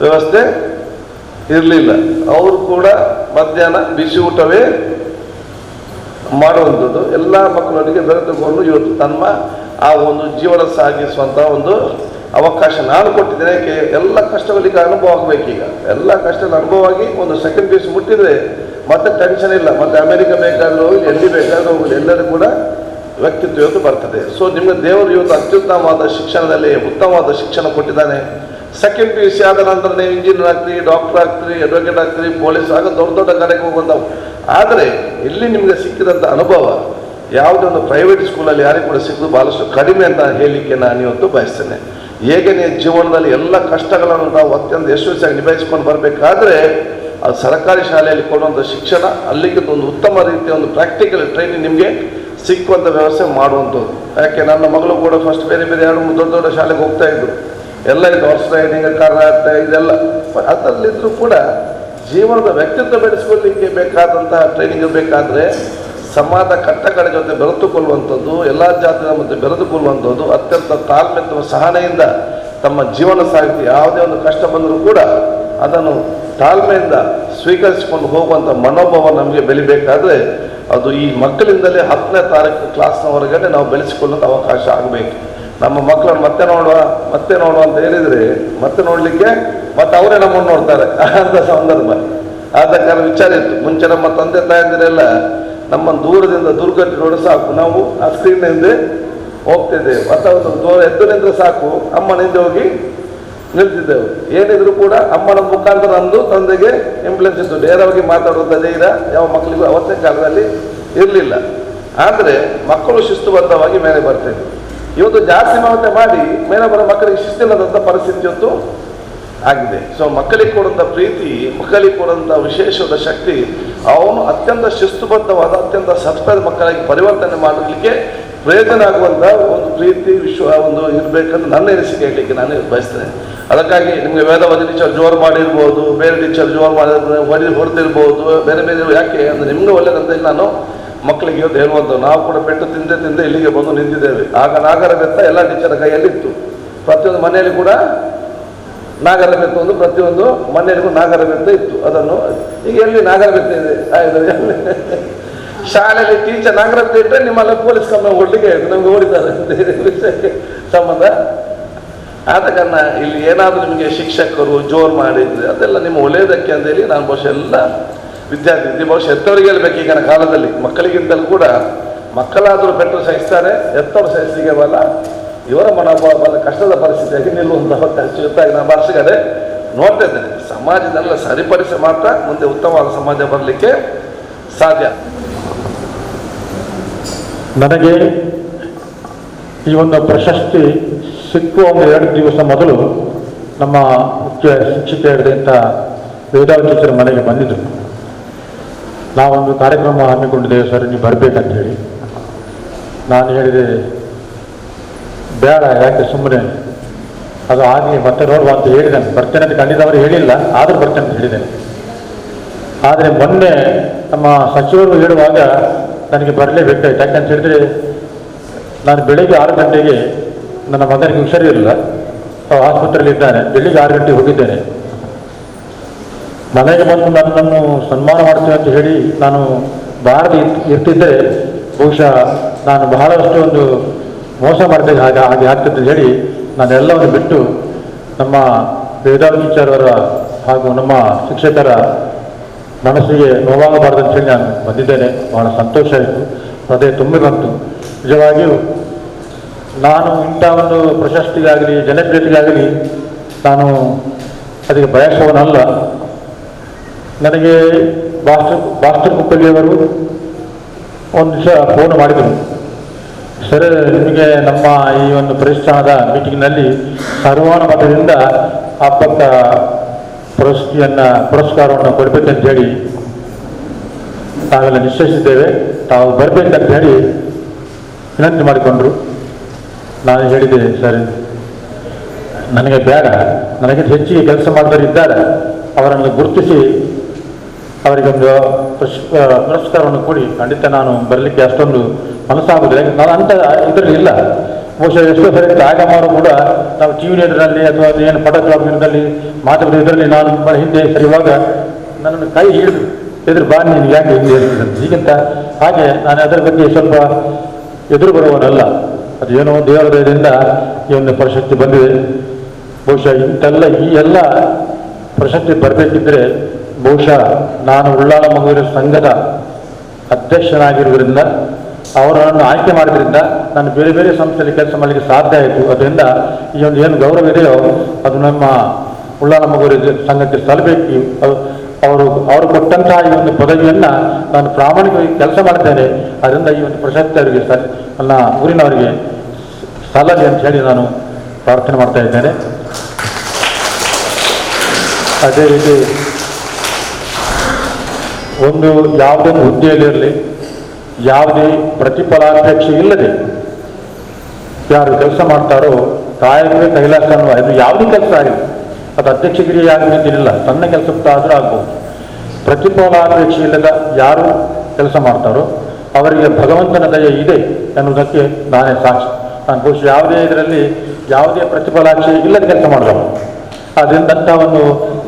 ವ್ಯವಸ್ಥೆ ಇರಲಿಲ್ಲ. ಅವರು ಕೂಡ ಮಧ್ಯಾಹ್ನ ಬಿಸಿ ಊಟವೇ ಮಾಡುವಂಥದ್ದು. ಎಲ್ಲ ಮಕ್ಕಳೊಂದಿಗೆ ಬೆರೆತುಕೊಂಡು ಇವತ್ತು ತಮ್ಮ ಆ ಒಂದು ಜೀವನ ಸಾಗಿಸುವಂಥ ಒಂದು ಅವಕಾಶ ನಾನು ಕೊಟ್ಟಿದ್ದೇನೆ. ಎಲ್ಲ ಕಷ್ಟಗಳಿಗೆ ಅನುಭವ ಆಗಬೇಕೀಗ. ಎಲ್ಲ ಕಷ್ಟದ ಅನುಭವ ಆಗಿ ಒಂದು ಸೆಕೆಂಡ್ ಪೀಸ್ ಮುಟ್ಟಿದರೆ ಮತ್ತೆ ಟೆನ್ಷನ್ ಇಲ್ಲ, ಮತ್ತೆ ಅಮೆರಿಕ ಬೇಕಾದರೂ ಹೋಗಿ ಎಲ್ಲಿ ಬೇಕಾದರೂ ಹೋಗಲಿ, ಎಲ್ಲರೂ ಕೂಡ ವ್ಯಕ್ತಿತ್ವ ಇವತ್ತು ಬರ್ತದೆ. ಸೊ ನಿಮಗೆ ದೇವರು ಇವತ್ತು ಅತ್ಯುತ್ತಮವಾದ ಶಿಕ್ಷಣದಲ್ಲಿ ಉತ್ತಮವಾದ ಶಿಕ್ಷಣ ಕೊಟ್ಟಿದ್ದಾನೆ. ಸೆಕೆಂಡ್ PUC ಆದ ನಂತರ ನೀವು ಇಂಜಿನಿಯರ್ ಆಗ್ತೀರಿ, ಡಾಕ್ಟರ್ ಆಗ್ತೀರಿ, ಅಡ್ವೊಕೇಟ್ ಆಗ್ತೀರಿ, ಪೊಲೀಸ್ ಆಗ ದೊಡ್ಡ ದೊಡ್ಡ ಕಡೆಗೆ ಹೋಗುವಂಥವು. ಆದರೆ ಇಲ್ಲಿ ನಿಮಗೆ ಸಿಕ್ಕಿದಂಥ ಅನುಭವ ಯಾವುದೇ ಒಂದು ಪ್ರೈವೇಟ್ ಸ್ಕೂಲಲ್ಲಿ ಯಾರಿಗೂ ಕೂಡ ಸಿಕ್ಕೋದು ಭಾಳಷ್ಟು ಕಡಿಮೆ ಅಂತ ಹೇಳಲಿಕ್ಕೆ ನಾನು ಇವತ್ತು ಬಯಸ್ತೇನೆ. ಹೇಗೆ ನೀವು ಜೀವನದಲ್ಲಿ ಎಲ್ಲ ಕಷ್ಟಗಳನ್ನು ನಾವು ಅತ್ಯಂತ ಯಶಸ್ವಿಯಾಗಿ ನಿಭಾಯಿಸ್ಕೊಂಡು ಬರಬೇಕಾದ್ರೆ ಅದು ಸರ್ಕಾರಿ ಶಾಲೆಯಲ್ಲಿ ಕೊಡುವಂಥ ಶಿಕ್ಷಣ ಅಲ್ಲಿಗೆ ಒಂದು ಉತ್ತಮ ರೀತಿಯ ಒಂದು ಪ್ರಾಕ್ಟಿಕಲ್ ಟ್ರೈನಿಂಗ್ ನಿಮಗೆ ಸಿಕ್ಕುವಂಥ ವ್ಯವಸ್ಥೆ ಮಾಡುವಂಥದ್ದು. ಯಾಕೆ ನನ್ನ ಮಗಳು ಕೂಡ ಫಸ್ಟ್ ಬೇರೆ ಬೇರೆ 2-3 ದೊಡ್ಡ ದೊಡ್ಡ ಶಾಲೆಗೆ ಹೋಗ್ತಾ ಇದ್ರು. ಎಲ್ಲ ಇದು ಹಾರ್ಸ್ ರೈಡಿಂಗ್, ಕರಾಟೆ ಇದೆಲ್ಲ ಅದರಲ್ಲಿದ್ದರೂ ಕೂಡ ಜೀವನದ ವ್ಯಕ್ತಿತ್ವ ಬೆಳೆಸ್ಕೊಳ್ಳಿಕ್ಕೆ ಬೇಕಾದಂತಹ ಟ್ರೈನಿಂಗ್ ಬೇಕಾದರೆ ಸಮಾಜ ಕಟ್ಟಕಡೆ ಜೊತೆ ಬೆರೆತುಕೊಳ್ಳುವಂಥದ್ದು, ಎಲ್ಲ ಜಾತಿಯ ಮಧ್ಯೆ ಬೆರೆತುಕೊಳ್ಳುವಂಥದ್ದು, ಅತ್ಯಂತ ತಾಳ್ಮೆ ಅಥವಾ ಸಹನೆಯಿಂದ ತಮ್ಮ ಜೀವನ ಸಾಗಿಸಿ ಯಾವುದೇ ಒಂದು ಕಷ್ಟ ಬಂದರೂ ಕೂಡ ಅದನ್ನು ತಾಳ್ಮೆಯಿಂದ ಸ್ವೀಕರಿಸಿಕೊಂಡು ಹೋಗುವಂಥ ಮನೋಭಾವ ನಮಗೆ ಬೆಳಿಬೇಕಾದ್ರೆ ಅದು ಈ ಮಕ್ಕಳಿಂದಲೇ 10ನೇ ತಾರೀಕು ಕ್ಲಾಸ್ನವರೆಗೆ ನಾವು ಬೆಳೆಸಿಕೊಳ್ಳೋದು ಅವಕಾಶ ಆಗಬೇಕು. ನಮ್ಮ ಮಕ್ಕಳನ್ನು ಮತ್ತೆ ನೋಡುವ ಅಂತ ಹೇಳಿದರೆ ಮತ್ತೆ ನೋಡಲಿಕ್ಕೆ ಮತ್ತೆ ಅವರೇ ನಮ್ಮನ್ನು ನೋಡ್ತಾರೆ ಅಂತ ಸಂದರ್ಭ. ಆದ ಕಾರಣ ವಿಚಾರ ಇತ್ತು. ಮುಂಚೆ ನಮ್ಮ ತಂದೆ ತಾಯಂದಿರೆಲ್ಲ ನಮ್ಮನ್ನು ದೂರದಿಂದ ದುರ್ಗತಿ ನೋಡಿ ಸಾಕು, ನಾವು ಆ ಸ್ಕ್ರೀನ್ ಹಿಂದೆ ಹೋಗ್ತಿದ್ದೇವೆ, ಅಥವಾ ಒಂದು ಎದ್ದು ನಿಂದ್ರೆ ಸಾಕು ಅಮ್ಮನ ಹಿಂದೆ ಹೋಗಿ ನಿಲ್ತಿದ್ದೆವು. ಏನಿದ್ರು ಕೂಡ ಅಮ್ಮನ ಮುಖಾಂತರ ಅಂದು ತಂದೆಗೆ ಇಂಪ್ಲೆನ್ಸ್ ಇತ್ತು. ನೇರವಾಗಿ ಮಾತಾಡುವಂಥ ಧೈರ್ಯ ಯಾವ ಮಕ್ಕಳಿಗೂ ಅವತ್ತಿನ ಕಾಲದಲ್ಲಿ ಇರಲಿಲ್ಲ. ಆದರೆ ಮಕ್ಕಳು ಶಿಸ್ತುಬದ್ಧವಾಗಿ ಮೇಲೆ ಬರ್ತಿದ್ರು. ಇವತ್ತು ಜಾಸ್ತಿ ಮಾವತೆ ಮಾಡಿ ಮೇಲೆ ಬರೋ ಮಕ್ಕಳಿಗೆ ಶಿಸ್ತಿಲ್ಲದಂಥ ಪರಿಸ್ಥಿತಿ ಇವತ್ತು ಆಗಿದೆ. ಸೊ ಮಕ್ಕಳಿಗೆ ಕೊಡುವಂಥ ಪ್ರೀತಿ, ಮಕ್ಕಳಿಗೆ ಕೊಡುವಂಥ ವಿಶೇಷವಾದ ಶಕ್ತಿ, ಅವನು ಅತ್ಯಂತ ಶಿಸ್ತುಬದ್ಧವಾದ ಅತ್ಯಂತ ಸತ್ಪದ ಮಕ್ಕಳಿಗೆ ಪರಿವರ್ತನೆ ಮಾಡಲಿಕ್ಕೆ ಪ್ರಯೋಜನ ಆಗುವಂಥ ಒಂದು ಪ್ರೀತಿ ಒಂದು ಇರಬೇಕಂತ ನನ್ನ ಅನಿಸಿಕೆ ಹೇಳಲಿಕ್ಕೆ ನಾನು ಬಯಸ್ತೇನೆ. ಅದಕ್ಕಾಗಿ ನಿಮಗೆ ವೇದವಾದಿ ಟೀಚರ್ ಜೋರು ಮಾಡಿರ್ಬೋದು, ಬೇರೆ ಟೀಚರ್ ಜೋರು ಹೊಡೆದಿರ್ಬೋದು, ಬೇರೆ ಬೇರೆ ಯಾಕೆ ಅಂದರೆ ನಿಮ್ಗೆ ಒಳ್ಳೆಯದಂತ ನಾನು ಮಕ್ಕಳಿಗೆ ಇವತ್ತು ಹೇಳುವಂಥ ನಾವು ಕೂಡ ಪೆಟ್ಟು ತಿಂದೆ ಇಲ್ಲಿಗೆ ಬಂದು ನಿಂತಿದ್ದೇವೆ. ಆಗ ನಾಗರ ಬೆತ್ತ ಎಲ್ಲ ಟೀಚರ್ ಕೈಯಲ್ಲಿತ್ತು. ಪ್ರತಿಯೊಂದು ಮನೆಯಲ್ಲಿ ಕೂಡ ನಾಗರ ಬೆತ್ತ ಒಂದು ಪ್ರತಿಯೊಂದು ಮನೆಯಲ್ಲಿ ಕೂಡ ನಾಗರ ಬೆತ್ತ ಇತ್ತು. ಅದನ್ನು ಈಗ ಎಲ್ಲಿ ನಾಗರ ಬೆತ್ತ ಇದೆ ಶಾಲೆಯಲ್ಲಿ ಟೀಚರ್ ನಾಗರ ಬೆತ್ತ ಇಟ್ಟರೆ ನಿಮ್ಮಲ್ಲ ಪೊಲೀಸ್ ಕಂಪ್ಲೇಂಟ್ ಕೊಡ್ಲಿಕ್ಕೆ ನಮ್ಗೆ ಓಡಿದ್ದಾರೆ ವಿಷಯಕ್ಕೆ ಸಂಬಂಧ. ಆದ ಕಾರಣ ಇಲ್ಲಿ ಏನಾದರೂ ನಿಮಗೆ ಶಿಕ್ಷಕರು ಜೋರು ಮಾಡಿದ್ರೆ ಅದೆಲ್ಲ ನಿಮ್ಮ ಒಳ್ಳೆಯದಕ್ಕೆ ಅಂತೇಳಿ ನಾನು ಬಹುಶಃ ಎಲ್ಲ ವಿದ್ಯಾರ್ಥಿ ಬಹುಶಃ ಎತ್ತವರಿಗೆ ಹೇಳ್ಬೇಕು. ಈಗಿನ ಕಾಲದಲ್ಲಿ ಮಕ್ಕಳಿಗಿಂತಲೂ ಕೂಡ ಮಕ್ಕಳಾದರೂ ಪೆಟ್ಟು ಸಹಿಸ್ತಾರೆ, ಎತ್ತವರು ಸಹಿಸಲಿಕ್ಕೆ ಬಲ್ಲ. ಇವರ ಮನೋಭಾವ ಬಲ್ಲ ಕಷ್ಟದ ಪರಿಸ್ಥಿತಿಯಾಗಿ ನಿಲ್ಲುವಂಥ ಅವಕಾಶ ಇವತ್ತಾಗಿ ನಾನು ಭಾಷೆಗಡೆ ನೋಡ್ತಾ ಇದ್ದೇನೆ. ಸಮಾಜದಲ್ಲ ಸರಿಪಡಿಸಿ ಮಾತ್ರ ಮುಂದೆ ಉತ್ತಮವಾದ ಸಮಾಜ ಬರಲಿಕ್ಕೆ ಸಾಧ್ಯ. ನನಗೆ ಈ ಒಂದು ಪ್ರಶಸ್ತಿ ಸಿಕ್ಕುವ ಒಂದು 2 ದಿವಸ ಮೊದಲು ನಮ್ಮ ಮುಖ್ಯ ಶಿಕ್ಷಕಿಯರಿಂದ ವೇದಾವತಿ ಟೀಚರ್ ಮನೆಗೆ ಬಂದಿದ್ದರು. ನಾವೊಂದು ಕಾರ್ಯಕ್ರಮ ಹಮ್ಮಿಕೊಂಡಿದ್ದೇವೆ ಸರ್, ನೀವು ಬರಬೇಕಂತ ಹೇಳಿ. ನಾನು ಹೇಳಿದೆ ಬೇಡ, ಯಾಕೆ ಸುಮ್ಮನೆ ಅದು ಆಗಿ ಮತ್ತೆ ನೋಡುವ ಅಂತ ಹೇಳಿದ್ದೇನೆ. ಬರ್ತೇನೆ ಅಂತ ಖಂಡಿತವರು ಹೇಳಿಲ್ಲ, ಆದರೂ ಬರ್ತೇನೆ ಅಂತ ಹೇಳಿದ್ದೇನೆ. ಆದರೆ ಮೊನ್ನೆ ನಮ್ಮ ಸಚಿವರು ಹೇಳುವಾಗ ನನಗೆ ಬರಲೇಬೇಕಾಯ್ತು. ಯಾಕಂತ ಹೇಳಿದರೆ ನಾನು ಬೆಳಿಗ್ಗೆ 6 ಗಂಟೆಗೆ ನನ್ನ ಮಗನಿಗೆ ಹುಷಾರಿರಲಿಲ್ಲ, ಆಸ್ಪತ್ರೆಯಲ್ಲಿ ಇದ್ದಾನೆ. ಬೆಳಿಗ್ಗೆ 6 ಗಂಟೆಗೆ ಹೋಗಿದ್ದೇನೆ. ಮನೆಗೆ ಬಂದು ನನ್ನನ್ನು ಸನ್ಮಾನ ಮಾಡ್ತೇವೆ ಅಂತ ಹೇಳಿ ನಾನು ಬಾರದೆ ಇರ್ತಿದ್ದರೆ ಬಹುಶಃ ನಾನು ಬಹಳಷ್ಟು ಒಂದು ಮೋಸ ಮಾಡ್ತೇನೆ, ಹಾಗೆ ಆಗ್ತದೆ ಹೇಳಿ ನಾನೆಲ್ಲವನ್ನು ಬಿಟ್ಟು ನಮ್ಮ ವೇದಾವತಿ ಟೀಚರ್ ಅವರ ಹಾಗೂ ನಮ್ಮ ಶಿಕ್ಷಕರ ಮನಸ್ಸಿಗೆ ನೋವಾಗಬಾರ್ದು ಅಂತ ಹೇಳಿ ನಾನು ಬಂದಿದ್ದೇನೆ. ಬಹಳ ಸಂತೋಷ ಆಯಿತು, ಹೃದಯ ತುಂಬಿ ಬಂತು. ನಿಜವಾಗಿಯೂ ನಾನು ಇಂಥ ಒಂದು ಪ್ರಶಸ್ತಿಗಾಗಲಿ ಜನಪ್ರಿಯತೆಗಾಗಲಿ ನಾನು ಅದಕ್ಕೆ ಬಯಸುವವನಲ್ಲ. ನನಗೆ ಭಾಸ್ಕರ್ ಕುಪ್ಪಳ್ಳಿಯವರು ಒಂದು ದಿವಸ ಫೋನ್ ಮಾಡಿದರು. ಸರ್, ನಿಮಗೆ ನಮ್ಮ ಈ ಒಂದು ಪ್ರತಿಷ್ಠಾನದ ಮೀಟಿಂಗ್ನಲ್ಲಿ ಸರ್ವಾನುಮತದಿಂದ ಹಬ್ಬಕ್ಕ ಪುರಸ್ಕಾರವನ್ನು ಕೊಡಬೇಕಂತ ಹೇಳಿ ನಾವೆಲ್ಲ ನಿಶ್ಚಯಿಸಿದ್ದೇವೆ, ತಾವು ಬರಬೇಕಂತ ಹೇಳಿ ವಿನಂತಿ ಮಾಡಿಕೊಂಡ್ರು. ನಾನು ಹೇಳಿದೆ, ಸರ್ ನನಗೆ ಬೇಡ, ನನಗೆ ಹೆಚ್ಚಿಗೆ ಕೆಲಸ ಮಾಡಿದವರು ಇದ್ದಾರೆ, ಅವರನ್ನು ಗುರುತಿಸಿ ಅವರಿಗೊಂದು ಪುರಸ್ಕಾರವನ್ನು ಕೊಡಿ. ಖಂಡಿತ ನಾನು ಬರಲಿಕ್ಕೆ ಅಷ್ಟೊಂದು ಮನಸ್ಸಾಗುವುದಿಲ್ಲ, ನಾನು ಅಂತ ಇದರಲ್ಲಿ ಇಲ್ಲ. ಬಹುಶಃ ಎಷ್ಟೋ ಸರಿ ಆಗಮಾರು ಕೂಡ ನಾವು ಟಿ ವಿ ಇದರಲ್ಲಿ ಅಥವಾ ಏನು ಪಟೋಗ್ರಾಫಿನಲ್ಲಿ ಮಾತಾಡೋದು ಇದರಲ್ಲಿ ನಾನು ಹಿಂದೆ ಸರಿಯುವಾಗ ನನ್ನನ್ನು ಕೈ ಹಿಡಿದು ಎದುರು ಬಾ, ನೀನು ಯಾಕೆ ಹಿಂದೆ ಹೇಳ್ತಿದ್ದಂತೆ. ಹೀಗಿಂತ ಹಾಗೆ ನಾನು ಅದರ ಬಗ್ಗೆ ಸ್ವಲ್ಪ ಎದುರು ಬರುವವನಲ್ಲ. ಅದು ಏನೋ ದೇವರ ದಯದಿಂದ ಈ ಒಂದು ಪ್ರಶಸ್ತಿ ಬಂದಿದೆ. ಬಹುಶಃ ಈ ಎಲ್ಲ ಪ್ರಶಸ್ತಿ ಬರಬೇಕಿದ್ದರೆ ಬಹುಶಃ ನಾನು ಉಳ್ಳಾಲ ಮಗುವಿನ ಸಂಘದ ಅಧ್ಯಕ್ಷನಾಗಿರುವುದರಿಂದ, ಅವರನ್ನು ಆಯ್ಕೆ ಮಾಡಿದ್ರಿಂದ ನಾನು ಬೇರೆ ಬೇರೆ ಸಂಸ್ಥೆಯಲ್ಲಿ ಕೆಲಸ ಮಾಡಲಿಕ್ಕೆ ಸಾಧ್ಯ ಆಯಿತು. ಅದರಿಂದ ಈ ಒಂದು ಏನು ಗೌರವ ಇದೆಯೋ ಅದು ನಮ್ಮ ಉಳ್ಳಾಲ ಮಗುವಿನ ಸಂಘಕ್ಕೆ ಸಲ್ಲಬೇಕು. ಅವರು ಕೊಟ್ಟಂತಹ ಈ ಒಂದು ಪದವಿಯನ್ನು ನಾನು ಪ್ರಾಮಾಣಿಕವಾಗಿ ಕೆಲಸ ಮಾಡ್ತೇನೆ. ಅದರಿಂದ ಈ ಒಂದು ಪ್ರಶಸ್ತಿ ಅವರಿಗೆ ನನ್ನ ಊರಿನವರಿಗೆ ಸಲ್ಲಲಿ ಅಂತ ಹೇಳಿ ನಾನು ಪ್ರಾರ್ಥನೆ ಮಾಡ್ತಾ ಇದ್ದೇನೆ. ಅದೇ ರೀತಿ ಒಂದು ಯಾವುದೇ ಹುದ್ದೆಯಲ್ಲಿರಲಿ ಯಾವುದೇ ಪ್ರತಿಫಲಾಪೇಕ್ಷೆ ಇಲ್ಲದೆ ಯಾರು ಕೆಲಸ ಮಾಡ್ತಾರೋ ಕಾಯಕವೇ ಕೈಲಾಸ ಅನ್ನುವ ಇದು ಯಾವುದೇ ಕೆಲಸ ಆಗಲಿ, ಅದು ಅಧ್ಯಕ್ಷಗಿರಿ ಆಗಬೇಕಿರಲಿಲ್ಲ, ಸಣ್ಣ ಕೆಲಸಕ್ಕಾದರೂ ಆಗ್ಬೋದು. ಪ್ರತಿಫಲಾಪೇಕ್ಷೆ ಇಲ್ಲದ ಯಾರು ಕೆಲಸ ಮಾಡ್ತಾರೋ ಅವರಿಗೆ ಭಗವಂತನ ದಯೆ ಇದೆ ಎನ್ನುವುದಕ್ಕೆ ನಾನೇ ಸಾಕ್ಷಿ. ನಾನು ಬಹುಶಃ ಯಾವುದೇ ಇದರಲ್ಲಿ ಯಾವುದೇ ಪ್ರತಿಫಲಾಪೇಕ್ಷೆ ಇಲ್ಲದ ಕೆಲಸ ಮಾಡಬಾರ್ದು. ಅದರಿಂದ ಅಂಥ ಒಂದು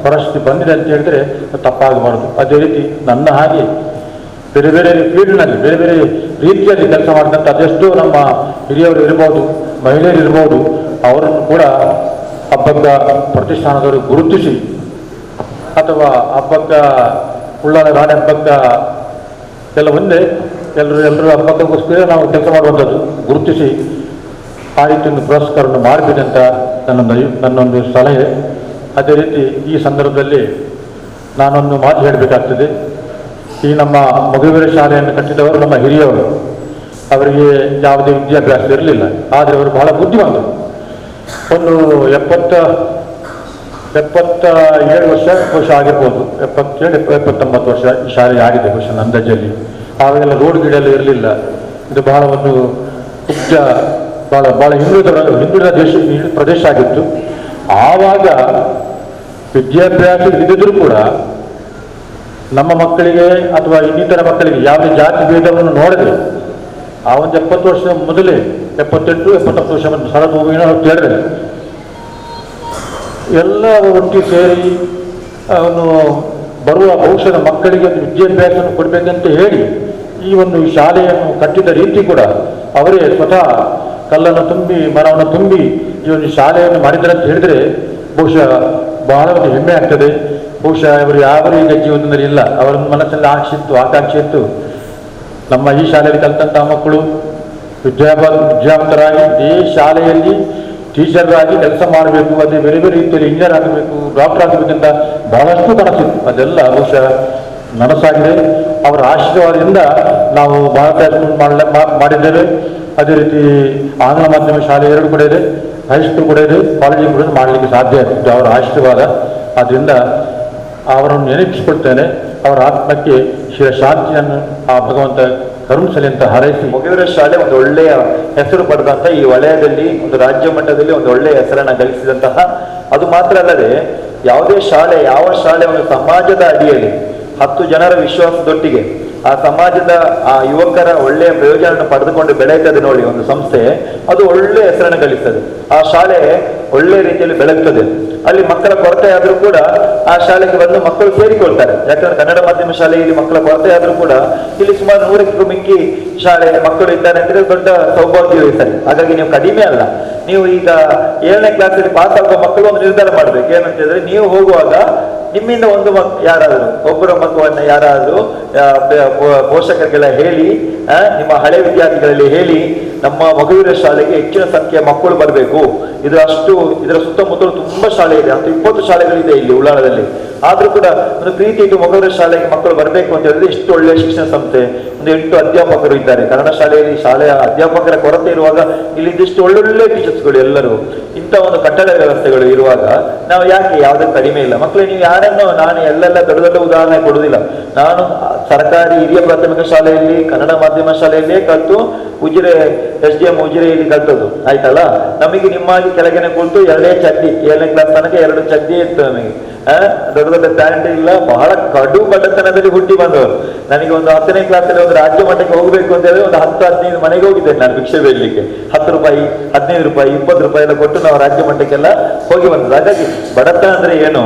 ಪರಿಸ್ಥಿತಿ ಬಂದಿದೆ ಅಂತ ಹೇಳಿದರೆ ತಪ್ಪಾಗಬಾರ್ದು. ಅದೇ ರೀತಿ ನನ್ನ ಹಾಗೆ ಬೇರೆ ಬೇರೆ ಫೀಲ್ಡ್ನಲ್ಲಿ ಬೇರೆ ಬೇರೆ ರೀತಿಯಲ್ಲಿ ಕೆಲಸ ಮಾಡಿದಂಥ ಅದೆಷ್ಟೋ ನಮ್ಮ ಹಿರಿಯವರು ಇರ್ಬೋದು, ಮಹಿಳೆಯರು ಇರ್ಬೋದು, ಅವರನ್ನು ಕೂಡ ಹಬ್ಬಕ್ಕ ಪ್ರತಿಷ್ಠಾನದವರು ಗುರುತಿಸಿ ಅಥವಾ ಹಬ್ಬಕ್ಕ ಉಳ್ಳಾಲ ರಾಣಿ ಹಬ್ಬಕ್ಕ ಎಲ್ಲ ಒಂದೇ ಎಲ್ಲರೂ ಹಬ್ಬಕ್ಕೋಸ್ಕರ ನಾವು ಕೆಲಸ ಮಾಡುವಂಥದ್ದು ಗುರುತಿಸಿ ಆ ರೀತಿ ಒಂದು ಪುರಸ್ಕಾರವನ್ನು ಮಾಡಬೇಕಂತ ನನ್ನೊಂದು ಸಲಹೆ. ಅದೇ ರೀತಿ ಈ ಸಂದರ್ಭದಲ್ಲಿ ನಾನೊಂದು ಮಾತು ಹೇಳಬೇಕಾಗ್ತದೆ. ಈ ನಮ್ಮ ಮಗುವೀರ ಶಾಲೆಯನ್ನು ಕಟ್ಟಿದವರು ನಮ್ಮ ಹಿರಿಯವರು. ಅವರಿಗೆ ಯಾವುದೇ ವಿದ್ಯಾಭ್ಯಾಸ ಇರಲಿಲ್ಲ, ಆದರೆ ಅವರು ಬಹಳ ಬುದ್ಧಿವಂತರು. ಒಂದು 77 ವರ್ಷ ಆಗಿರ್ಬೋದು, 77-79 ವರ್ಷ ಈ ಶಾಲೆ ಆಗಿದೆ ಬಹುಶಃ ಅಂದಾಜಲ್ಲಿ. ಆವಾಗೆಲ್ಲ ರೋಡ್ ಗಿಡೆಲ್ಲ ಇರಲಿಲ್ಲ. ಇದು ಬಹಳ ಒಂದು ಬಹಳ ಹಿಂದುಳಿದ ಪ್ರದೇಶ ಆಗಿತ್ತು. ಆವಾಗ ವಿದ್ಯಾಭ್ಯಾಸ ಇದ್ದಿದ್ರೂ ಕೂಡ ನಮ್ಮ ಮಕ್ಕಳಿಗೆ ಅಥವಾ ಇನ್ನಿತರ ಮಕ್ಕಳಿಗೆ ಯಾವುದೇ ಜಾತಿ ಭೇದವನ್ನು ನೋಡದೆ ಆ ಒಂದು 70 ವರ್ಷ ಮೊದಲೇ 78-79 ವರ್ಷ ಸರದು ಏನೋ ಕೇಳಿದ್ರೆ ಎಲ್ಲ ಒಟ್ಟಿಗೆ ಸೇರಿ ಅವನು ಬರುವ ಭವಿಷ್ಯದ ಮಕ್ಕಳಿಗೆ ಒಂದು ವಿದ್ಯಾಭ್ಯಾಸವನ್ನು ಕೊಡಬೇಕಂತ ಹೇಳಿ ಈ ಒಂದು ಶಾಲೆಯನ್ನು ಕಟ್ಟಿದ ರೀತಿ ಕೂಡ ಅವರೇ ಸ್ವತಃ ಕಲ್ಲನ್ನು ತುಂಬಿ ಮರವನ್ನು ತುಂಬಿ ಈ ಒಂದು ಶಾಲೆಯನ್ನು ಮಾಡಿದರೆ ಅಂತ ಹೇಳಿದರೆ ಬಹುಶಃ ಬಹಳ ಒಂದು ಹೆಮ್ಮೆ ಆಗ್ತದೆ. ಬಹುಶಃ ಅವರು ಯಾವ ಈಗ ಜೀವನದಲ್ಲಿ ಇಲ್ಲ, ಅವರ ಮನಸ್ಸಲ್ಲಿ ಆಕಾಂಕ್ಷೆ ಇತ್ತು. ನಮ್ಮ ಈ ಶಾಲೆಯಲ್ಲಿ ಕಲಿತಂಥ ಮಕ್ಕಳು ವಿದ್ಯಾವಂತರಾಗಿ ಈ ಶಾಲೆಯಲ್ಲಿ ಟೀಚರ್ರಾಗಿ ಕೆಲಸ ಮಾಡಬೇಕು, ಅದೇ ಬೇರೆ ಬೇರೆ ರೀತಿಯಲ್ಲಿ ಇಂಜಿನಿಯರ್ ಆಗಬೇಕು, ಡಾಕ್ಟರ್ ಆಗಬೇಕಂತ ಬಹಳಷ್ಟು ಕನಸಿತ್ತು. ಅದೆಲ್ಲ ಬಹುಶಃ ನನಸಾಗಿದೆ. ಅವರ ಆಶೀರ್ವಾದದಿಂದ ನಾವು ಭಾರತ ಮಾಡಿದ್ದೇವೆ. ಅದೇ ರೀತಿ ಆಂಗ್ಲ ಮಾಧ್ಯಮ ಶಾಲೆ 2 ಕೂಡ ಇದೆ, ಹೈಸ್ಕೂಲ್ ಕೂಡ ಇದೆ, ಕಾಲೇಜಿಗೆ ಕೂಡ ಮಾಡಲಿಕ್ಕೆ ಸಾಧ್ಯ ಆಗ್ತದೆ ಅವರ ಆಶೀರ್ವಾದ. ಆದ್ದರಿಂದ ಅವರನ್ನು ನೆನಪಿಸಿಕೊಳ್ತೇನೆ. ಅವರ ಆತ್ಮಕ್ಕೆ ಶಾಂತಿಯನ್ನು ಆ ಭಗವಂತ ಕರುಣಿಸಲಿ ಅಂತ ಹಾರೈಸಿ. ಮಗುವೀರ ಶಾಲೆ ಒಂದು ಒಳ್ಳೆಯ ಹೆಸರು ಪಡೆದಂತ ಈ ವಲಯದಲ್ಲಿ ಒಂದು ರಾಜ್ಯ ಮಟ್ಟದಲ್ಲಿ ಒಂದು ಒಳ್ಳೆಯ ಹೆಸರನ್ನ ಗಳಿಸಿದಂತಹ, ಅದು ಮಾತ್ರ ಅಲ್ಲದೆ ಯಾವುದೇ ಶಾಲೆ ಯಾವ ಶಾಲೆ ಒಂದು ಸಮಾಜದ ಅಡಿಯಲ್ಲಿ 10 ಜನರ ವಿಶ್ವಾಸದೊಟ್ಟಿಗೆ ಆ ಸಮಾಜದ ಆ ಯುವಕರ ಒಳ್ಳೆಯ ಪ್ರಯೋಜನ ಪಡೆದುಕೊಂಡು ಬೆಳೆಯುತ್ತದೆ ನೋಡಿ ಒಂದು ಸಂಸ್ಥೆ, ಅದು ಒಳ್ಳೆಯ ಹೆಸರನ್ನು ಗಳಿಸ್ತದೆ. ಆ ಶಾಲೆ ಒಳ್ಳೆ ರೀತಿಯಲ್ಲಿ ಬೆಳಗ್ತದೆ. ಅಲ್ಲಿ ಮಕ್ಕಳ ಕೊರತೆ ಆದರೂ ಕೂಡ ಆ ಶಾಲೆಗೆ ಬಂದು ಮಕ್ಕಳು ಸೇರಿಕೊಳ್ತಾರೆ. ಯಾಕಂದ್ರೆ ಕನ್ನಡ ಮಾಧ್ಯಮ ಶಾಲೆಯಲ್ಲಿ ಮಕ್ಕಳ ಕೊರತೆ ಆದರೂ ಕೂಡ ಇಲ್ಲಿ ಸುಮಾರು 100ಕ್ಕೂ ಮಿಕ್ಕಿ ಶಾಲೆ ಮಕ್ಕಳು ಇದ್ದಾರೆ ಅಂದ್ರೆ ದೊಡ್ಡ ಸೌಭಾಗ್ಯವೇ ಸರಿ. ಹಾಗಾಗಿ ನೀವು ಕಡಿಮೆ ಅಲ್ಲ. ನೀವು ಈಗ 7ನೇ ಕ್ಲಾಸಲ್ಲಿ ಪಾಸ್ ಆಗುವ ಮಕ್ಕಳು ಒಂದು ನಿರ್ಧಾರ ಮಾಡ್ಬೇಕು. ಏನಂತ ಹೇಳಿದ್ರೆ, ನೀವು ಹೋಗುವಾಗ ನಿಮ್ಮಿಂದ ಒಂದು ಯಾರಾದರೂ ಒಬ್ಬರ ಮಗುವನ್ನು ಯಾರಾದರೂ ಪೋಷಕರಿಗೆಲ್ಲ ಹೇಳಿ, ನಿಮ್ಮ ಹಳೆ ವಿದ್ಯಾರ್ಥಿಗಳಲ್ಲಿ ಹೇಳಿ, ನಮ್ಮ ಮಗುವೀರ ಶಾಲೆಗೆ ಹೆಚ್ಚಿನ ಸಂಖ್ಯೆಯ ಮಕ್ಕಳು ಬರಬೇಕು. ಇದರ ಸುತ್ತಮುತ್ತಲು ತುಂಬಾ ಶಾಲೆ ಇದೆ, 10-20 ಶಾಲೆಗಳಿದೆ ಇಲ್ಲಿ ಉಳ್ಳಾಳದಲ್ಲಿ. ಆದ್ರೂ ಕೂಡ ಒಂದು ಪ್ರೀತಿ ಇಟ್ಟು ಮಗುವೀರ ಶಾಲೆಗೆ ಮಕ್ಕಳು ಬರಬೇಕು ಅಂತ ಹೇಳಿದ್ರೆ ಇಷ್ಟು ಒಳ್ಳೆಯ ಶಿಕ್ಷಣ ಸಂಸ್ಥೆ, ಒಂದು 8 ಅಧ್ಯಾಪಕರು ಇದ್ದಾರೆ ಕನ್ನಡ ಶಾಲೆಯಲ್ಲಿ. ಶಾಲೆಯ ಅಧ್ಯಾಪಕರ ಕೊರತೆ ಇರುವಾಗ ಇಲ್ಲಿ ಇದಿಷ್ಟು ಒಳ್ಳೊಳ್ಳೆ ಟೀಚರ್ಸ್ಗಳು ಎಲ್ಲರೂ, ಇಂಥ ಒಂದು ಕಟ್ಟಡ ವ್ಯವಸ್ಥೆಗಳು ಇರುವಾಗ ನಾವು ಯಾಕೆ ಯಾವುದಕ್ಕೆ ಕಡಿಮೆ ಇಲ್ಲ. ಮಕ್ಕಳು ನೀವು ಯಾರನ್ನು, ನಾನು ಎಲ್ಲೆಲ್ಲ ದೊಡ್ಡ ದೊಡ್ಡ ಉದಾಹರಣೆ ಕೊಡುವುದಿಲ್ಲ. ನಾನು ಸರ್ಕಾರಿ ಹಿರಿಯ ಪ್ರಾಥಮಿಕ ಶಾಲೆಯಲ್ಲಿ ಕನ್ನಡ ಮಾಧ್ಯಮ ಶಾಲೆಯಲ್ಲೇ ಕಲಿತು SDM ಉಜಿರೆಯಲ್ಲಿ ಕಲ್ತದ್ದು ಆಯ್ತಲ್ಲ. ನಮಗೆ ನಿಮ್ಮಾಗಿ ಕೆಳಗನೆ ಕುಳಿತು 2 ಚಡ್ಡಿ, 7ನೇ ಕ್ಲಾಸ್ ತನಕ 2 ಚಡ್ಡಿ ಇತ್ತು ನಮಗೆ. ದೊಡ್ಡ ದೊಡ್ಡ ಪ್ಯಾಂಟ್ ಇಲ್ಲ, ಬಹಳ ಕಡು ಬಡತನದಲ್ಲಿ ಹುಟ್ಟಿ ಬಂದವರು. ನನಗೆ ಒಂದು 10ನೇ ಕ್ಲಾಸಲ್ಲಿ ಒಂದು ರಾಜ್ಯ ಮಟ್ಟಕ್ಕೆ ಹೋಗ್ಬೇಕು ಅಂತ ಹೇಳಿದ್ರೆ ಒಂದು 10-15 ಮನೆಗೆ ಹೋಗಿದ್ದೇನೆ ನಾನು ಭಿಕ್ಷೆ ಬೇಡಲಿಕ್ಕೆ. 10 ರೂಪಾಯಿ, 15 ರೂಪಾಯಿ, 20 ರೂಪಾಯಿ ಎಲ್ಲ ಕೊಟ್ಟು ನಾವು ರಾಜ್ಯ ಮಟ್ಟಕ್ಕೆಲ್ಲ ಹೋಗಿ ಬಂದದ್ದು. ಹಾಗಾಗಿ ಬಡತನ ಅಂದ್ರೆ ಏನು,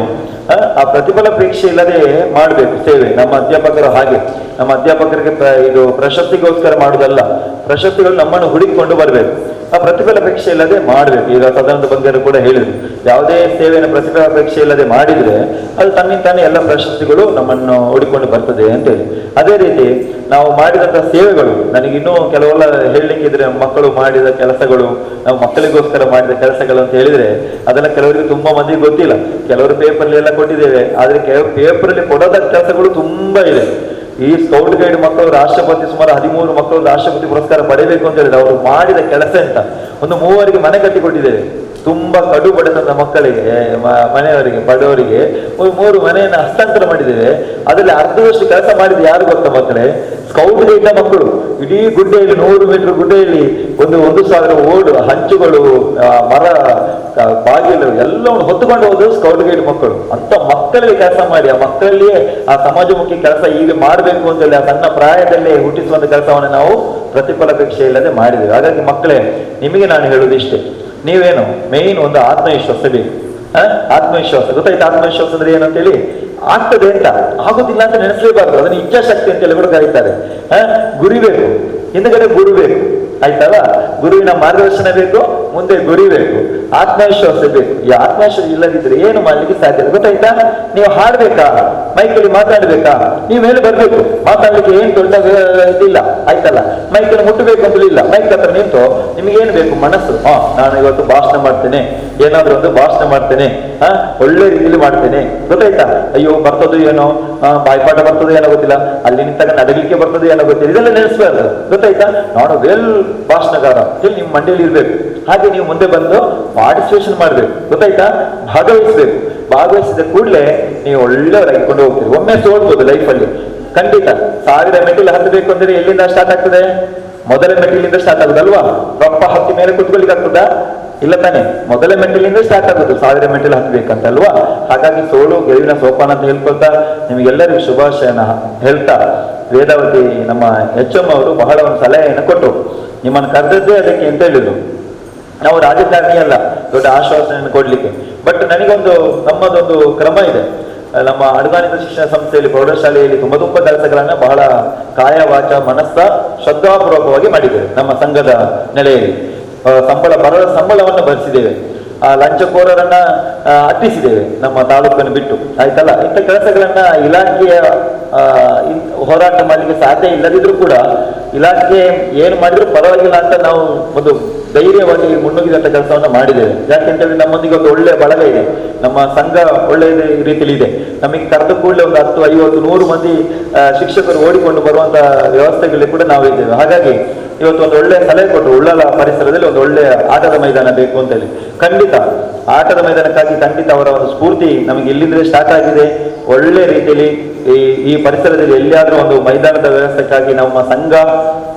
ಆ ಪ್ರತಿಫಲ ಪರೀಕ್ಷೆ ಇಲ್ಲದೆ ಮಾಡಬೇಕು ಸೇವೆ. ನಮ್ಮ ಅಧ್ಯಾಪಕರು ಹಾಗೆ, ನಮ್ಮ ಅಧ್ಯಾಪಕರಿಗೆ ಇದು ಪ್ರಶಸ್ತಿಗೋಸ್ಕರ ಮಾಡುವುದಲ್ಲ, ಪ್ರಶಸ್ತಿಗಳು ನಮ್ಮನ್ನು ಹುಡುಕಿಕೊಂಡು ಬರಬೇಕು. ಆ ಪ್ರತಿಫಲ ಪರೀಕ್ಷೆ ಇಲ್ಲದೆ ಮಾಡಬೇಕು. ಈಗ ಸದಾನಂದ ಬಂಗೇರು ಕೂಡ ಹೇಳಿದ್ರು, ಯಾವುದೇ ಸೇವೆಯನ್ನು ಪ್ರತಿಫಲ ಪರೀಕ್ಷೆ ಇಲ್ಲದೆ ಮಾಡಿದ್ರೆ ಅದು ತನ್ನಿಂತಾನೆ ಎಲ್ಲ ಪ್ರಶಸ್ತಿಗಳು ನಮ್ಮನ್ನು ಹುಡುಕಿಕೊಂಡು ಬರ್ತದೆ ಅಂತ ಹೇಳಿ. ಅದೇ ರೀತಿ ನಾವು ಮಾಡಿದಂಥ ಸೇವೆಗಳು, ನನಗಿನ್ನೂ ಕೆಲವೆಲ್ಲ ಹೇಳಲಿಕ್ಕಿದ್ರೆ ಮಕ್ಕಳು ಮಾಡಿದ ಕೆಲಸಗಳು, ನಾವು ಮಕ್ಕಳಿಗೋಸ್ಕರ ಮಾಡಿದ ಕೆಲಸಗಳು ಅಂತ ಹೇಳಿದ್ರೆ ಅದೆಲ್ಲ ಕೆಲವರಿಗೆ ತುಂಬಾ ಮಂದಿಗೆ ಗೊತ್ತಿಲ್ಲ. ಕೆಲವರು ಪೇಪರ್ಲಿ ಎಲ್ಲ ಕೊಟ್ಟಿದ್ದೇವೆ, ಆದರೆ ಪೇಪರಲ್ಲಿ ಕೊಡೋದ ಕೆಲಸಗಳು ತುಂಬಾ ಇದೆ. ಈ ಸ್ಕೌಟ್ ಗೈಡ್ ಮಕ್ಕಳು ರಾಷ್ಟ್ರಪತಿ ಸುಮಾರು 13 ಮಕ್ಕಳು ರಾಷ್ಟ್ರಪತಿ ಪುರಸ್ಕಾರ ಪಡೆಯಬೇಕು ಅಂತ ಹೇಳಿದ್ರೆ ಅವರು ಮಾಡಿದ ಕೆಲಸ ಅಂತ. ಒಂದು 3 ಮನೆ ಕಟ್ಟಿಕೊಟ್ಟಿದ್ದೇವೆ ತುಂಬಾ ಕಡು ಬಡತನದ ಮಕ್ಕಳಿಗೆ, ಮನೆಯವರಿಗೆ, ಬಡವರಿಗೆ 3 ಮನೆಯನ್ನು ಹಸ್ತಾಂತರ ಮಾಡಿದ್ದೇವೆ. ಅದರಲ್ಲಿ ಅರ್ಧದಷ್ಟು ಕೆಲಸ ಮಾಡಿದ ಯಾರು ಗೊತ್ತಾ ಮಕ್ಕಳೇ? ಸ್ಕೌಟ್ ಗೈಡ್ನ ಮಕ್ಕಳು. ಇಡೀ ಗುಡ್ಡೆಯಲ್ಲಿ 100 ಮೀಟರ್ ಗುಡ್ಡೆಯಲ್ಲಿ 1,000 ಓಡು, ಹಂಚುಗಳು, ಮರ, ಬಾಗಿಲು ಎಲ್ಲವನ್ನು ಹೊತ್ತುಕೊಂಡು ಹೋದ್ರು ಸ್ಕೌಟ್ ಗೈಡ್ ಮಕ್ಕಳು. ಅಂತ ಮಕ್ಕಳಿಗೆ ಕೆಲಸ ಮಾಡಿ ಆ ಮಕ್ಕಳಲ್ಲಿಯೇ ಆ ಸಮಾಜಮುಖಿ ಕೆಲಸ ಈಗ ಮಾಡಬೇಕು ಅಂತೇಳಿ ಆ ಸಣ್ಣ ಪ್ರಾಯದಲ್ಲೇ ಹುಟ್ಟಿಸುವಂತ ಕೆಲಸವನ್ನು ನಾವು ಪ್ರತಿಫಲಾಪೇಕ್ಷೆ ಇಲ್ಲದೆ ಮಾಡಿದ್ದೇವೆ. ಹಾಗಾಗಿ ಮಕ್ಕಳೇ, ನಿಮಗೆ ನಾನು ಹೇಳುವುದು ಇಷ್ಟೇ, ನೀವೇನು ಮೇನ್ ಒಂದು ಆತ್ಮವಿಶ್ವಾಸ ಬೇಕು. ಆತ್ಮವಿಶ್ವಾಸ ಗೊತ್ತಾಯ್ತು? ಆತ್ಮವಿಶ್ವಾಸ ಅಂದ್ರೆ ಏನಂತೇಳಿ, ಆಗ್ತದೆ ಅಂತ, ಆಗೋದಿಲ್ಲ ಅಂತ ನೆನೆಸಲೇಬಾರ್ದು. ಅದನ್ನ ಇಚ್ಛಾಶಕ್ತಿ ಅಂತೇಳಿ ಕೂಡ ಕರೀತಾರೆ. ಗುರಿ ಬೇಕು, ಹಿಂದಗಡೆ ಗುರು ಬೇಕು, ಆಯ್ತಲ್ಲ? ಗುರುವಿನ ಮಾರ್ಗದರ್ಶನ ಬೇಕು, ಮುಂದೆ ಗುರಿ ಬೇಕು, ಆತ್ಮವಿಶ್ವಾಸ ಬೇಕು. ಈ ಆತ್ಮವಿಶ್ವಾಸ ಇಲ್ಲದಿದ್ರೆ ಏನು ಮಾಡ್ಲಿಕ್ಕೆ ಸಾಧ್ಯ ಇಲ್ಲ. ಗೊತ್ತಾಯ್ತಾ? ನೀವು ಹಾಡ್ಬೇಕಾ, ಮೈಕಲ್ಲಿ ಮಾತಾಡ್ಬೇಕಾ, ನೀವು ಮೇಲೆ ಬರ್ಬೇಕು. ಮಾತಾಡ್ಲಿಕ್ಕೆ ಏನ್ ದೊಡ್ಡ ಇದಿಲ್ಲ, ಆಯ್ತಲ್ಲ? ಮೈಕಲ್ಲಿ ಮುಟ್ಟಬೇಕು ಅಂತ ಇಲ್ಲ. ಮೈಕ್ ಹತ್ರ ನಿಂತು ನಿಮ್ಗೆ ಏನ್ ಬೇಕು, ಮನಸ್ಸು, ನಾನು ಇವತ್ತು ಭಾಷಣ ಮಾಡ್ತೇನೆ, ಏನಾದ್ರೂ ಒಂದು ಭಾಷಣ ಮಾಡ್ತೇನೆ, ಒಳ್ಳೆ ರೀತಿಯಲ್ಲಿ ಮಾಡ್ತೇನೆ. ಗೊತ್ತಾಯ್ತಾ? ಅಯ್ಯೋ ಬರ್ತದೋ ಏನೋ, ಬಾಯ್ಪಾಠ ಬರ್ತದೋ ಏನೋ ಗೊತ್ತಿಲ್ಲ, ಅಲ್ಲಿ ನಿಂತಾಗ ನಡಗಲಿಕ್ಕೆ ಬರ್ತದೋ ಏನೋ ಗೊತ್ತಿಲ್ಲ, ಇದೆಲ್ಲ ನೆನೆಸ್ಬಾರ್ದು. ಗೊತ್ತಾಯ್ತಾ? ನಾನು ವೆಲ್ ಭಾಷಣಗಾರ ಹೇಳಿ ನಿಮ್ಮ ಮಂಡಿಯಲ್ಲಿ ಇರ್ಬೇಕು. ಹಾಗೆ ನೀವು ಮುಂದೆ ಬಂದು ಪಾರ್ಟಿಸಿಪೇಷನ್ ಮಾಡ್ಬೇಕು. ಗೊತ್ತಾಯ್ತಾ? ಭಾಗವಹಿಸ್ಬೇಕು. ಭಾಗವಹಿಸಿದ ಕೂಡಲೇ ನೀವು ಒಳ್ಳೆಯವರಾಗಿಕೊಂಡು ಹೋಗ್ತೀರಿ. ಒಮ್ಮೆ ಸೋಲ್ಬೋದು ಲೈಫಲ್ಲಿ, ಖಂಡಿತ. 1000 ಮೆಟ್ಟಿಲು ಹತ್ತಬೇಕು ಅಂದ್ರೆ ಎಲ್ಲಿಂದ ಸ್ಟಾರ್ಟ್ ಆಗ್ತದೆ? ಮೊದಲ ಮೆಟ್ಟಿಲಿಂದ ಸ್ಟಾರ್ಟ್ ಆಗುದಲ್ವಾ? ರೊಪ್ಪ ಹತ್ತಿ ಮೇಲೆ ಕುತ್ಕೊಳ್ಲಿಕ್ಕೆ ಆಗ್ತದ? ಇಲ್ಲ ತಾನೆ? ಮೊದಲ ಮೆಟ್ಟಿಲಿಂದ ಸ್ಟಾರ್ಟ್ ಆಗೋದು 1000 ಮೆಟ್ಟಿಲು ಹತ್ತಬೇಕಂತಲ್ವಾ? ಹಾಗಾಗಿ ಸೋಲು ಗೆಲುವಿನ ಸೋಪಾನ ಅಂತ ಹೇಳ್ಕೊಳ್ತಾ ನಿಮಗೆಲ್ಲರಿಗೂ ಶುಭಾಶಯನ ಹೇಳ್ತಾ, ವೇದಾವತಿ ನಮ್ಮ HM ಅವರು ಬಹಳ ಒಂದು ಸಲಹೆಯನ್ನು ಕೊಟ್ಟರು. ನಿಮ್ಮನ್ನು ಕರೆದದ್ದೇ ಅದಕ್ಕೆ ಅಂತ ಹೇಳಿದ್ರು. ನಾವು ರಾಜಕಾರಣಿ ಅಲ್ಲ ದೊಡ್ಡ ಆಶ್ವಾಸನೆಯನ್ನು ಕೊಡ್ಲಿಕ್ಕೆ, ಬಟ್ ನನಗೊಂದು ನಮ್ಮದೊಂದು ಕ್ರಮ ಇದೆ. ನಮ್ಮ ಅನುದಾನಿತ ಶಿಕ್ಷಣ ಸಂಸ್ಥೆಯಲ್ಲಿ ಪ್ರೌಢಶಾಲೆಯಲ್ಲಿ ತುಂಬ ಕೆಲಸಗಳನ್ನ ಬಹಳ ಕಾಯ ವಾಚ ಮನಸ್ಸ ಶ್ರದ್ಧಾಪೂರ್ವಕವಾಗಿ ಮಾಡಿದ್ದೇವೆ. ನಮ್ಮ ಸಂಘದ ನೆಲೆಯಲ್ಲಿ ಬರದ ಸಂಬಳವನ್ನು ಭರಿಸಿದ್ದೇವೆ. ಲಂಚಕೋರರನ್ನ ಹತ್ತಿಸಿದ್ದೇವೆ ನಮ್ಮ ತಾಲೂಕನ್ನು ಬಿಟ್ಟು, ಆಯ್ತಲ್ಲ? ಇಂಥ ಕೆಲಸಗಳನ್ನ ಇಲಾಖೆಯ ಹೋರಾಟ ಮಾಡಲಿಕ್ಕೆ ಸಾಧ್ಯ ಇಲ್ಲದಿದ್ರೂ ಕೂಡ ಇಲಾಖೆ ಏನು ಮಾಡಿದ್ರು ಪರವಾಗಿಲ್ಲ ಅಂತ ನಾವು ಒಂದು ಧೈರ್ಯವಾಗಿ ಮುನ್ನುಗ್ಗಿದಂಥ ಕೆಲಸವನ್ನು ಮಾಡಿದ್ದೇವೆ. ಯಾಕೆಂತೇಳಿ ನಮ್ಮೊಂದಿಗೆ ಒಂದು ಒಳ್ಳೆಯ ಬಳಗ ಇದೆ, ನಮ್ಮ ಸಂಘ ಒಳ್ಳೆಯ ರೀತಿಯಲ್ಲಿ ಇದೆ. ನಮಗೆ ಕರೆದ ಕೂಡಲೇ ಒಂದು 10, 50, 100 ಮಂದಿ ಶಿಕ್ಷಕರು ಓಡಿಕೊಂಡು ಬರುವಂತ ವ್ಯವಸ್ಥೆಗಳಲ್ಲಿ ಕೂಡ ನಾವು ಇದ್ದೇವೆ. ಹಾಗಾಗಿ ಇವತ್ತು ಒಂದು ಒಳ್ಳೆಯ ಸಲಹೆ ಕೊಟ್ಟರು, ಉಳ್ಳಾಲ ಪರಿಸರದಲ್ಲಿ ಒಂದು ಒಳ್ಳೆಯ ಆಟದ ಮೈದಾನ ಬೇಕು ಅಂತ ಹೇಳಿ. ಖಂಡಿತ ಆಟದ ಮೈದಾನಕ್ಕಾಗಿ ಖಂಡಿತ ಅವರ ಒಂದು ಸ್ಫೂರ್ತಿ ನಮಗೆ ಇಲ್ಲಿಂದಲೇ ಸ್ಟಾರ್ಟ್ ಆಗಿದೆ. ಒಳ್ಳೆ ರೀತಿಯಲ್ಲಿ ಈ ಪರಿಸರದಲ್ಲಿ ಎಲ್ಲಿಯಾದ್ರೂ ಒಂದು ಮೈದಾನದ ವ್ಯವಸ್ಥೆಗಾಗಿ ನಮ್ಮ ಸಂಘ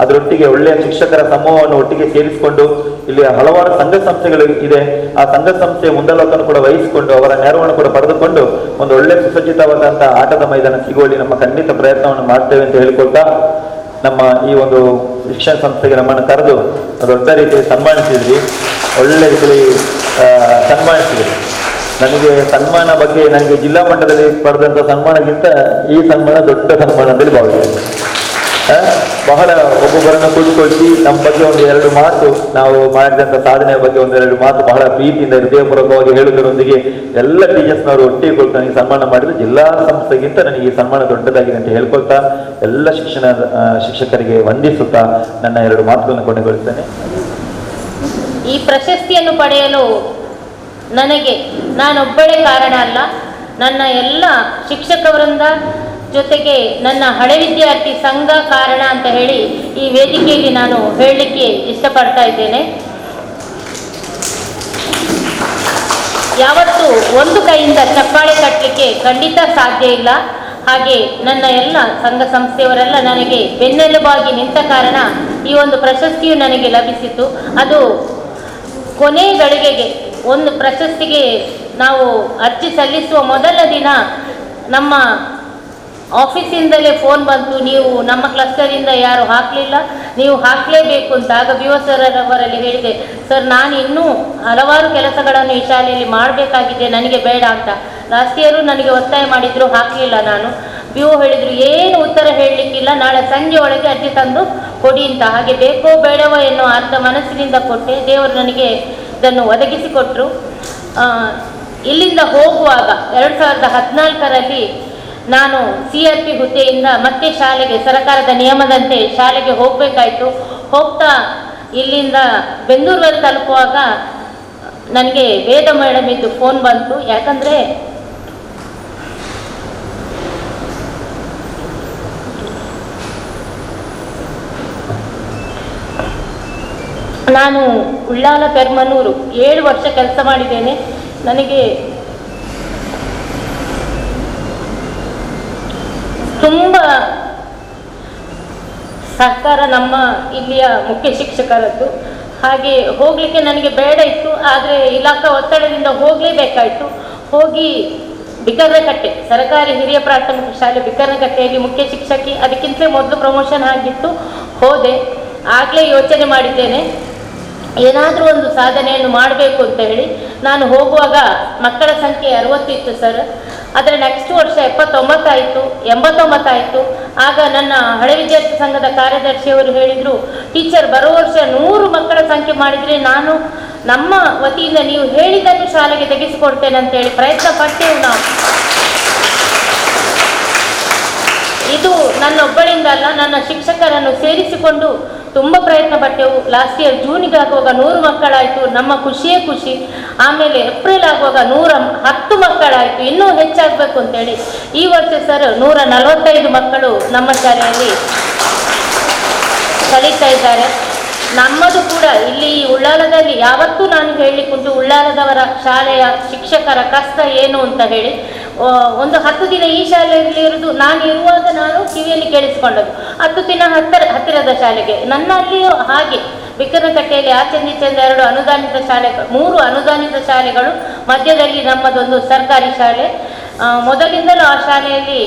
ಅದರೊಟ್ಟಿಗೆ ಒಳ್ಳೆಯ ಶಿಕ್ಷಕರ ಸಮೂಹವನ್ನು ಒಟ್ಟಿಗೆ ಸೇರಿಸಿಕೊಂಡು, ಇಲ್ಲಿ ಹಲವಾರು ಸಂಘ ಸಂಸ್ಥೆಗಳು ಇದೆ, ಆ ಸಂಘ ಸಂಸ್ಥೆಯ ಮುಂದಾಳತ್ವವನ್ನು ಕೂಡ ವಹಿಸಿಕೊಂಡು ಅವರ ನೆರವನ್ನು ಕೂಡ ಪಡೆದುಕೊಂಡು ಒಂದು ಒಳ್ಳೆ ಸುಸಜ್ಜಿತವಾದಂತಹ ಆಟದ ಮೈದಾನ ಸಿಗುವಲ್ಲಿ ನಮ್ಮ ಖಂಡಿತ ಪ್ರಯತ್ನವನ್ನು ಮಾಡ್ತೇವೆ ಅಂತ ಹೇಳ್ಕೊಳ್ತಾ, ನಮ್ಮ ಈ ಒಂದು ಶಿಕ್ಷಣ ಸಂಸ್ಥೆಗೆ ನಮ್ಮನ್ನು ಕರೆದು ದೊಡ್ಡ ರೀತಿಯಲ್ಲಿ ಸನ್ಮಾನಿಸಿದ್ರಿ, ಒಳ್ಳೆ ರೀತಿಯಲ್ಲಿ ಸನ್ಮಾನಿಸಿದ್ರಿ. ನನಗೆ ಸನ್ಮಾನ ಬಗ್ಗೆ ನನಗೆ ಜಿಲ್ಲಾ ಮಟ್ಟದಲ್ಲಿ ಪಡೆದಂಥ ಸನ್ಮಾನಕ್ಕಿಂತ ಈ ಸನ್ಮಾನ ದೊಡ್ಡ ಸನ್ಮಾನ ಅಂತೇಳಿ ಭಾವಿಸ್ತೇನೆ. ಬಹಳ ಒಬ್ಬೊಬ್ಬರನ್ನು ಕೂಡಿಕೊಳಿಸಿ ನಮ್ಮ ಬಗ್ಗೆ ಒಂದು 2 ಮಾತು, ನಾವು ಮಾಡಿದಂಥ ಸಾಧನೆಯ ಬಗ್ಗೆ 1-2 ಮಾತು ಬಹಳ ಪ್ರೀತಿಯಿಂದ ಹೃದಯಪೂರ್ವಕವಾಗಿ ಹೇಳುವುದರೊಂದಿಗೆ ಎಲ್ಲ ಟೀಚರ್ಸ್ನವರು ಒಟ್ಟಿಗೆ ಕೊಟ್ಟು ನನಗೆ ಸನ್ಮಾನ ಮಾಡಿದ್ರು. ಜಿಲ್ಲಾ ಸಂಸ್ಥೆಗಿಂತ ನನಗೆ ಈ ಸನ್ಮಾನ ದೊಡ್ಡದಾಗಿದೆ ಅಂತ ಹೇಳ್ಕೊಳ್ತಾ ಎಲ್ಲ ಶಿಕ್ಷಕರಿಗೆ ವಂದಿಸುತ್ತಾ ನನ್ನ 2 ಮಾತುಗಳನ್ನು ಕೊನೆಗೊಳಿಸ್ತೇನೆ. ಈ ಪ್ರಶಸ್ತಿಯನ್ನು ಪಡೆಯಲು ನನಗೆ ನಾನೊಬ್ಬಳೇ ಕಾರಣ ಅಲ್ಲ, ನನ್ನ ಎಲ್ಲ ಶಿಕ್ಷಕ ವೃಂದ ಜೊತೆಗೆ ನನ್ನ ಹಳೆ ವಿದ್ಯಾರ್ಥಿ ಸಂಘ ಕಾರಣ ಅಂತ ಹೇಳಿ ಈ ವೇದಿಕೆಯಲ್ಲಿ ನಾನು ಹೇಳಲಿಕ್ಕೆ ಇಷ್ಟಪಡ್ತಾ ಇದ್ದೇನೆ. ಯಾವತ್ತೂ ಒಂದು ಕೈಯಿಂದ ಚಪ್ಪಾಳೆ ಕಟ್ಟಲಿಕ್ಕೆ ಖಂಡಿತ ಸಾಧ್ಯ ಇಲ್ಲ. ಹಾಗೆ ನನ್ನ ಎಲ್ಲ ಸಂಘ ಸಂಸ್ಥೆಯವರೆಲ್ಲ ನನಗೆ ಬೆನ್ನೆಲುಬಾಗಿ ನಿಂತ ಕಾರಣ ಈ ಒಂದು ಪ್ರಶಸ್ತಿಯು ನನಗೆ ಲಭಿಸಿತು. ಅದು ಕೊನೆ ಗಳಿಗೆಗೆ ಒಂದು ಪ್ರಶಸ್ತಿಗೆ ನಾವು ಅರ್ಜಿ ಸಲ್ಲಿಸುವ ಮೊದಲ ದಿನ ನಮ್ಮ ಆಫೀಸಿಂದಲೇ ಫೋನ್ ಬಂತು, ನೀವು ನಮ್ಮ ಕ್ಲಸ್ಟರಿಂದ ಯಾರು ಹಾಕಲಿಲ್ಲ, ನೀವು ಹಾಕಲೇಬೇಕು ಅಂತ. ಆಗ ಬಿ ಒ ಅವರಲ್ಲಿ ಹೇಳಿದೆ, ಸರ್ ನಾನು ಇನ್ನೂ ಹಲವಾರು ಕೆಲಸಗಳನ್ನು ಈ ಶಾಲೆಯಲ್ಲಿ ಮಾಡಬೇಕಾಗಿದೆ, ನನಗೆ ಬೇಡ ಅಂತ. ಲಾಸ್ಟ್ ಇಯರು ನನಗೆ ಒತ್ತಾಯ ಮಾಡಿದ್ರು, ಹಾಕಲಿಲ್ಲ ನಾನು. ಬಿ ಒ ಹೇಳಿದರು, ಏನು ಉತ್ತರ ಹೇಳಲಿಕ್ಕಿಲ್ಲ, ನಾಳೆ ಸಂಜೆ ಒಳಗೆ ಅರ್ಜಿ ತಂದು ಕೊಡಿ ಅಂತ. ಹಾಗೆ ಬೇಕೋ ಬೇಡವೋ ಎನ್ನುವ ಅರ್ಧ ಮನಸ್ಸಿನಿಂದ ಕೊಟ್ಟೆ. ದೇವರು ನನಗೆ ಇದನ್ನು ಒದಗಿಸಿಕೊಟ್ರು. ಇಲ್ಲಿಂದ ಹೋಗುವಾಗ 2014ರಲ್ಲಿ ನಾನು CRP ಹುದ್ದೆಯಿಂದ ಮತ್ತೆ ಶಾಲೆಗೆ ಸರಕಾರದ ನಿಯಮದಂತೆ ಶಾಲೆಗೆ ಹೋಗಬೇಕಾಯಿತು. ಹೋಗ್ತಾ ಇಲ್ಲಿಂದ ಬೆಂದೂರಲ್ಲಿ ತಲುಪುವಾಗ ನನಗೆ ವೇದ ಮೇಡಮ್ ಇದ್ದು ಫೋನ್ ಬಂತು. ಯಾಕಂದರೆ ನಾನು ಉಳ್ಳಾಲ ಪೆರ್ಮನೂರು 7 ವರ್ಷ ಕೆಲಸ ಮಾಡಿದ್ದೇನೆ. ನನಗೆ ತುಂಬ ಸಹಕಾರ ನಮ್ಮ ಇಲ್ಲಿಯ ಮುಖ್ಯ ಶಿಕ್ಷಕರದ್ದು. ಹಾಗೆ ಹೋಗಲಿಕ್ಕೆ ನನಗೆ ಬೇಡ ಇತ್ತು, ಆದರೆ ಇಲಾಖಾ ಒತ್ತಡದಿಂದ ಹೋಗಲೇಬೇಕಾಯಿತು. ಹೋಗಿ ಬಿಕರ್ನಕಟ್ಟೆ ಸರ್ಕಾರಿ ಹಿರಿಯ ಪ್ರಾಥಮಿಕ ಶಾಲೆ ಬಿಕರ್ನಕಟ್ಟೆಯಲ್ಲಿ ಮುಖ್ಯ ಶಿಕ್ಷಕಿ, ಅದಕ್ಕಿಂತಲೇ ಮೊದಲು ಪ್ರಮೋಷನ್ ಆಗಿತ್ತು. ಹೋದೆ. ಆಗಲೇ ಯೋಚನೆ ಮಾಡಿದ್ದೇನೆ ಏನಾದರೂ ಒಂದು ಸಾಧನೆಯನ್ನು ಮಾಡಬೇಕು ಅಂತ ಹೇಳಿ. ನಾನು ಹೋಗುವಾಗ ಮಕ್ಕಳ ಸಂಖ್ಯೆ 60 ಇತ್ತು ಸರ್. ಆದರೆ ನೆಕ್ಸ್ಟ್ ವರ್ಷ 79 ಆಯಿತು, 89 ಆಯಿತು. ಆಗ ನನ್ನ ಹಳೆ ವಿದ್ಯಾರ್ಥಿ ಸಂಘದ ಕಾರ್ಯದರ್ಶಿಯವರು ಹೇಳಿದರು, ಟೀಚರ್ ಬರೋ ವರ್ಷ 100 ಮಕ್ಕಳ ಸಂಖ್ಯೆ ಮಾಡಿದರೆ ನಾನು ನಮ್ಮ ವತಿಯಿಂದ ನೀವು ಹೇಳಿದ್ದನ್ನು ಶಾಲೆಗೆ ತೆಗೆಸಿಕೊಡ್ತೇನೆ ಅಂತೇಳಿ ಪ್ರಯತ್ನ ಪಟ್ಟೆವು ನಾವು. ಇದು ನನ್ನೊಬ್ಬಳಿಂದ ಅಲ್ಲ, ನನ್ನ ಶಿಕ್ಷಕರನ್ನು ಸೇರಿಸಿಕೊಂಡು ತುಂಬ ಪ್ರಯತ್ನ ಪಟ್ಟೆವು. ಲಾಸ್ಟ್ ಇಯರ್ ಜೂನಿಗೆ ಆಗುವಾಗ 100 ಮಕ್ಕಳಾಯಿತು, ನಮ್ಮ ಖುಷಿಯೇ ಖುಷಿ. ಆಮೇಲೆ ಏಪ್ರಿಲ್ ಆಗುವಾಗ 110 ಮಕ್ಕಳಾಯಿತು, ಇನ್ನೂ ಹೆಚ್ಚಾಗಬೇಕು ಅಂತೇಳಿ. ಈ ವರ್ಷ ಸರ್ 145 ಮಕ್ಕಳು ನಮ್ಮ ಶಾಲೆಯಲ್ಲಿ ಕಲಿತಾ ಇದ್ದಾರೆ. ನಮ್ಮದು ಕೂಡ ಇಲ್ಲಿ ಉಳ್ಳಾಲದಲ್ಲಿ ಯಾವತ್ತೂ ನಾನು ಹೇಳಲಿಕ್ಕುಂಟು, ಉಳ್ಳಾಲದವರ ಶಾಲೆಯ ಶಿಕ್ಷಕರ ಕಷ್ಟ ಏನು ಅಂತ ಹೇಳಿ. ಒಂದು 10 ದಿನ ಈ ಶಾಲೆಯಲ್ಲಿ ಇರುವುದು ನಾನು ಇರುವಾಗ ನಾನು ಕಿವಿಯಲ್ಲಿ ಕೇಳಿಸಿಕೊಂಡದ್ದು. 10 ದಿನ ಹತ್ತಿರದ ಶಾಲೆಗೆ. ನನ್ನಲ್ಲಿಯೂ ಹಾಗೆ ಬಿಕ್ಕನಕಟ್ಟೆಯಲ್ಲಿ ಆಚೆಂದಿಚೆಂದ 2 ಅನುದಾನಿತ ಶಾಲೆಗಳು, 3 ಅನುದಾನಿತ ಶಾಲೆಗಳು, ಮಧ್ಯದಲ್ಲಿ ನಮ್ಮದೊಂದು ಸರ್ಕಾರಿ ಶಾಲೆ. ಮೊದಲಿಂದಲೂ ಆ ಶಾಲೆಯಲ್ಲಿ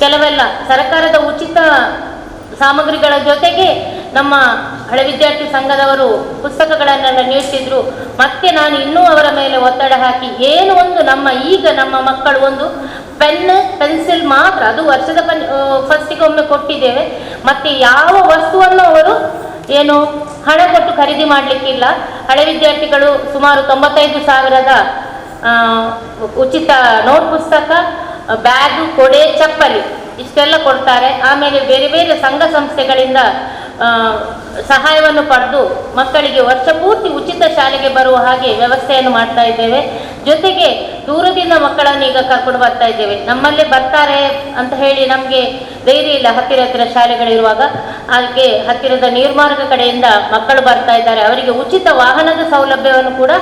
ಕೆಲವೆಲ್ಲ ಸರ್ಕಾರದ ಉಚಿತ ಸಾಮಗ್ರಿಗಳ ಜೊತೆಗೆ ನಮ್ಮ ಹಳೆ ವಿದ್ಯಾರ್ಥಿ ಸಂಘದವರು ಪುಸ್ತಕಗಳನ್ನೆಲ್ಲ ನೀಡ್ತಿದ್ರು. ಮತ್ತೆ ನಾನು ಇನ್ನೂ ಅವರ ಮೇಲೆ ಒತ್ತಡ ಹಾಕಿ ಏನು ಒಂದು ನಮ್ಮ ಮಕ್ಕಳು ಒಂದು ಪೆನ್ಸಿಲ್ ಮಾತ್ರ, ಅದು ವರ್ಷದ ಫಸ್ಟಿಗೆ ಒಮ್ಮೆ ಕೊಟ್ಟಿದ್ದೇವೆ. ಮತ್ತು ಯಾವ ವಸ್ತುವನ್ನು ಅವರು ಏನು ಹಣ ಕೊಟ್ಟು ಖರೀದಿ ಮಾಡಲಿಕ್ಕಿಲ್ಲ. ಹಳೆ ವಿದ್ಯಾರ್ಥಿಗಳು ಸುಮಾರು 95,000ದ ಉಚಿತ ನೋಟ್ ಪುಸ್ತಕ, ಬ್ಯಾಗು, ಕೊಡೆ, ಚಪ್ಪಲಿ ಇಷ್ಟೆಲ್ಲ ಕೊಡ್ತಾರೆ. ಆಮೇಲೆ ಬೇರೆ ಬೇರೆ ಸಂಘ ಸಂಸ್ಥೆಗಳಿಂದ ಸಹಾಯವನ್ನು ಪಡೆದು ಮಕ್ಕಳಿಗೆ ವರ್ಷ ಪೂರ್ತಿ ಉಚಿತ ಶಾಲೆಗೆ ಬರುವ ಹಾಗೆ ವ್ಯವಸ್ಥೆಯನ್ನು ಮಾಡ್ತಾ ಇದ್ದೇವೆ. ಜೊತೆಗೆ ದೂರದಿಂದ ಮಕ್ಕಳನ್ನು ಈಗ ಕರ್ಕೊಂಡು ಬರ್ತಾ ಇದ್ದೇವೆ. ನಮ್ಮಲ್ಲೇ ಬರ್ತಾರೆ ಅಂತ ಹೇಳಿ ನಮಗೆ ಧೈರ್ಯ ಇಲ್ಲ ಹತ್ತಿರ ಶಾಲೆಗಳಿರುವಾಗ. ಅದಕ್ಕೆ ಹತ್ತಿರದ ನೀರ್ಮಾರ್ಗ ಕಡೆಯಿಂದ ಮಕ್ಕಳು ಬರ್ತಾ ಇದ್ದಾರೆ, ಅವರಿಗೆ ಉಚಿತ ವಾಹನದ ಸೌಲಭ್ಯವನ್ನು ಕೂಡ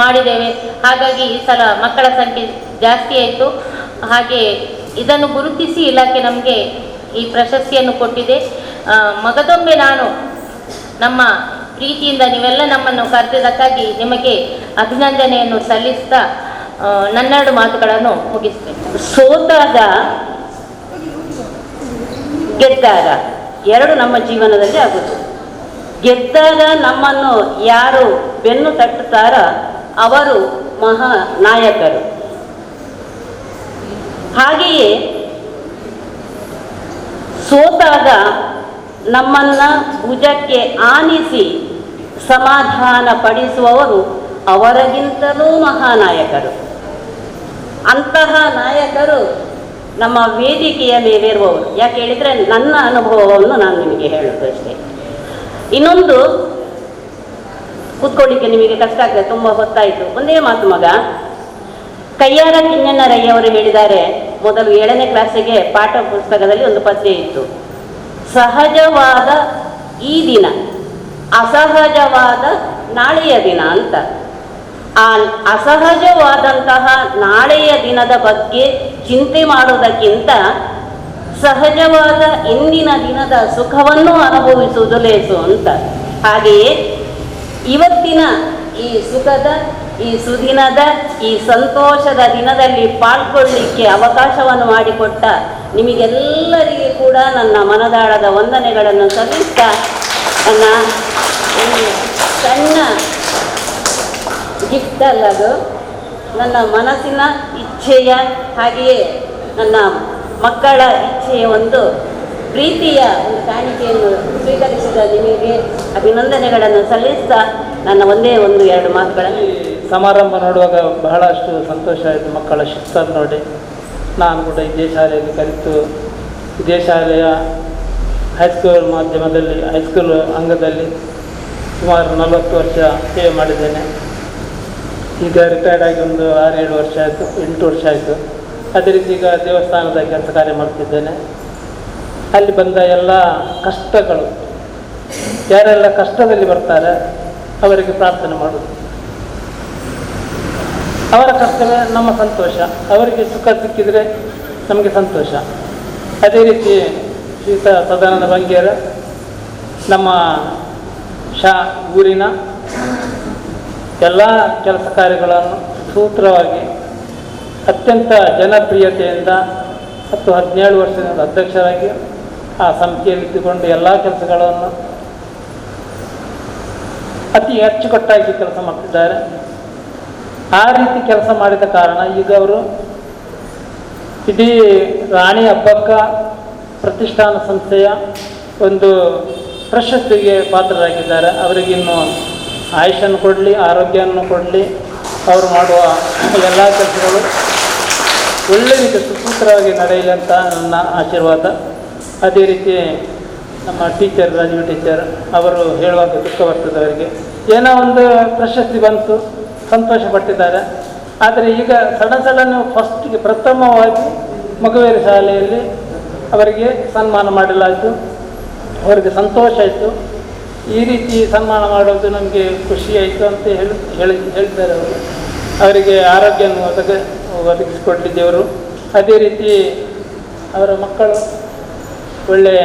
ಮಾಡಿದ್ದೇವೆ. ಹಾಗಾಗಿ ಈ ಸಲ ಮಕ್ಕಳ ಸಂಖ್ಯೆ ಜಾಸ್ತಿ ಆಯಿತು. ಹಾಗೆ ಇದನ್ನು ಗುರುತಿಸಿ ಇಲಾಖೆ ನಮಗೆ ಈ ಪ್ರಶಸ್ತಿಯನ್ನು ಕೊಟ್ಟಿದೆ. ಮಗದೊಮ್ಮೆ ನಾನು ನಮ್ಮ ಪ್ರೀತಿಯಿಂದ ನೀವೆಲ್ಲ ನಮ್ಮನ್ನು ಕರೆದಿದ್ದಕ್ಕಾಗಿ ನಿಮಗೆ ಅಭಿನಂದನೆಯನ್ನು ಸಲ್ಲಿಸ್ತಾ ನನ್ನೆರಡು ಮಾತುಗಳನ್ನು ಮುಗಿಸ್ತೇನೆ. ಸೋತಾಗ ಗೆದ್ದಾಗ ಎರಡು ನಮ್ಮ ಜೀವನದಲ್ಲಿ ಆಗುತ್ತೆ. ಗೆದ್ದಾಗ ನಮ್ಮನ್ನು ಯಾರು ಬೆನ್ನು ತಟ್ಟುತ್ತಾರ ಅವರು ಮಹಾ ನಾಯಕರು. ಹಾಗೆಯೇ ಸೋತಾಗ ನಮ್ಮನ್ನು ಭುಜಕ್ಕೆ ಆನಿಸಿ ಸಮಾಧಾನ ಪಡಿಸುವವರು ಅವರಿಗಿಂತಲೂ ಮಹಾನಾಯಕರು. ಅಂತಹ ನಾಯಕರು ನಮ್ಮ ವೇದಿಕೆಯ ಮೇಲಿರುವವರು. ಯಾಕೆ ಹೇಳಿದರೆ ನನ್ನ ಅನುಭವವನ್ನು ನಾನು ನಿಮಗೆ ಹೇಳೋದು ಅಷ್ಟೇ. ಇನ್ನೊಂದು ಕೂತ್ಕೊಳ್ಳಿಕ್ಕೆ ನಿಮಗೆ ಕಷ್ಟ ಆಗ್ತದೆ, ತುಂಬ ಹೊತ್ತಾಯಿತು. ಒಂದೇ ಮಾತು ಮಗ, ಕಯ್ಯಾರ ಕಿಞ್ಞಣ್ಣರಯ್ಯವರು ಹೇಳಿದ್ದಾರೆ, ಮೊದಲು 7ನೇ ಕ್ಲಾಸಿಗೆ ಪಾಠ ಪುಸ್ತಕದಲ್ಲಿ ಒಂದು ಪದ್ಯ ಇತ್ತು, ಸಹಜವಾದ ಈ ದಿನ ಅಸಹಜವಾದ ನಾಳೆಯ ದಿನ ಅಂತ. ಆ ಅಸಹಜವಾದಂತಹ ನಾಳೆಯ ದಿನದ ಬಗ್ಗೆ ಚಿಂತೆ ಮಾಡುವುದಕ್ಕಿಂತ ಸಹಜವಾದ ಇಂದಿನ ದಿನದ ಸುಖವನ್ನು ಅನುಭವಿಸುವುದು ಲೇಸು ಅಂತ. ಹಾಗೆಯೇ ಇವತ್ತಿನ ಈ ಸುಖದ, ಈ ಸುದಿನದ, ಈ ಸಂತೋಷದ ದಿನದಲ್ಲಿ ಪಾಲ್ಗೊಳ್ಳಿಕ್ಕೆ ಅವಕಾಶವನ್ನು ಮಾಡಿಕೊಟ್ಟ ನಿಮಗೆಲ್ಲರಿಗೆ ಕೂಡ ನನ್ನ ಮನದಾಳದ ವಂದನೆಗಳನ್ನು ಸಲ್ಲಿಸ್ತಾ ನನ್ನ ಸಣ್ಣ ಗಿಫ್ಟ್ ಅಲ್ಲದು, ನನ್ನ ಮನಸ್ಸಿನ ಇಚ್ಛೆಯ ಹಾಗೆಯೇ ನನ್ನ ಮಕ್ಕಳ ಇಚ್ಛೆಯ ಒಂದು ಪ್ರೀತಿಯ ಒಂದು ಕಾಣಿಕೆಯನ್ನು ಸ್ವೀಕರಿಸಿದ ನಿಮಗೆ ಅಭಿನಂದನೆಗಳನ್ನು ಸಲ್ಲಿಸ್ತಾ ನನ್ನ ಒಂದೇ ಒಂದು ಎರಡು ಮಾತುಗಳನ್ನು. ಸಮಾರಂಭ ನೋಡುವಾಗ ಬಹಳಷ್ಟು ಸಂತೋಷ ಆಯಿತು. ಮಕ್ಕಳ ಶಿಸ್ತನ್ನು ನೋಡಿ ನಾನು ಕೂಡ ಇದೇ ಶಾಲೆಯಲ್ಲಿ ಕಲಿತು ಇದೇ ಶಾಲೆಯ ಹೈಸ್ಕೂಲ್ ಮಾಧ್ಯಮದಲ್ಲಿ ಹೈಸ್ಕೂಲ್ ಅಂಗದಲ್ಲಿ ಸುಮಾರು 40 ವರ್ಷ ಸೇವೆ ಮಾಡಿದ್ದೇನೆ. ಈಗ ರಿಟೈರ್ಡ್ ಆಗಿ ಒಂದು 6-7 ವರ್ಷ ಆಯಿತು, 8 ವರ್ಷ ಆಯಿತು. ಅದೇ ರೀತಿ ಈಗ ದೇವಸ್ಥಾನದ ಕೆಲಸ ಕಾರ್ಯ ಮಾಡ್ತಿದ್ದೇನೆ. ಅಲ್ಲಿ ಬಂದ ಎಲ್ಲ ಕಷ್ಟಗಳು, ಯಾರೆಲ್ಲ ಕಷ್ಟದಲ್ಲಿ ಬರ್ತಾರೆ ಅವರಿಗೆ ಪ್ರಾರ್ಥನೆ ಮಾಡೋದು, ಅವರ ಕಷ್ಟವೇ ನಮ್ಮ ಸಂತೋಷ, ಅವರಿಗೆ ಸುಖ ಸಿಕ್ಕಿದರೆ ನಮಗೆ ಸಂತೋಷ. ಅದೇ ರೀತಿ ಶ್ರೀಯುತ ಸದಾನಂದ ಬಂಗೇರ ನಮ್ಮ ಊರಿನ ಎಲ್ಲ ಕೆಲಸ ಕಾರ್ಯಗಳನ್ನು ಸೂತ್ರವಾಗಿ ಅತ್ಯಂತ ಜನಪ್ರಿಯತೆಯಿಂದ 17 ವರ್ಷದಿಂದ ಅಧ್ಯಕ್ಷರಾಗಿ ಆ ಸಮಿತಿಯಲ್ಲಿ ಇದ್ದುಕೊಂಡು ಎಲ್ಲ ಕೆಲಸಗಳನ್ನು ಅತಿ ಅಚ್ಚುಕಟ್ಟಾಗಿ ಕೆಲಸ ಮಾಡ್ತಿದ್ದಾರೆ. ಆ ರೀತಿ ಕೆಲಸ ಮಾಡಿದ ಕಾರಣ ಈಗ ಅವರು ಇಡೀ ರಾಣಿ ಅಬ್ಬಕ್ಕ ಪ್ರತಿಷ್ಠಾನ ಸಂಸ್ಥೆಯ ಒಂದು ಪ್ರಶಸ್ತಿಗೆ ಪಾತ್ರರಾಗಿದ್ದಾರೆ. ಅವರಿಗಿನ್ನು ಆಯುಷನ್ನು ಕೊಡಲಿ, ಆರೋಗ್ಯವನ್ನು ಕೊಡಲಿ. ಅವರು ಮಾಡುವ ಎಲ್ಲ ಕೆಲಸಗಳು ಒಳ್ಳೆ ರೀತಿ ಸುಸೂತ್ರವಾಗಿ ನಡೆಯಲಿ ಅಂತ ನನ್ನ ಆಶೀರ್ವಾದ. ಅದೇ ರೀತಿ ನಮ್ಮ ಟೀಚರ್, ರಾಜೀವ್ ಟೀಚರ್ ಅವರು ಹೇಳುವಾಗ ದುಃಖ ಬರ್ತದೆ. ಅವರಿಗೆ ಏನೋ ಒಂದು ಪ್ರಶಸ್ತಿ ಬಂತು, ಸಂತೋಷ ಪಟ್ಟಿದ್ದಾರೆ. ಆದರೆ ಈಗ ಸಡನ್ ಫಸ್ಟಿಗೆ ಪ್ರಥಮವಾಗಿ ಮಗುವೇರಿ ಶಾಲೆಯಲ್ಲಿ ಅವರಿಗೆ ಸನ್ಮಾನ ಮಾಡಲಾಯಿತು. ಅವರಿಗೆ ಸಂತೋಷ ಆಯಿತು. ಈ ರೀತಿ ಸನ್ಮಾನ ಮಾಡೋದು ನಮಗೆ ಖುಷಿಯಾಯಿತು ಅಂತ ಹೇಳ್ತಾರೆ ಅವರು. ಅವರಿಗೆ ಆರೋಗ್ಯವನ್ನು ಒದಗಿಸಿಕೊಟ್ಟಿದ್ದೇವರು. ಅದೇ ರೀತಿ ಅವರ ಮಕ್ಕಳು ಒಳ್ಳೆಯ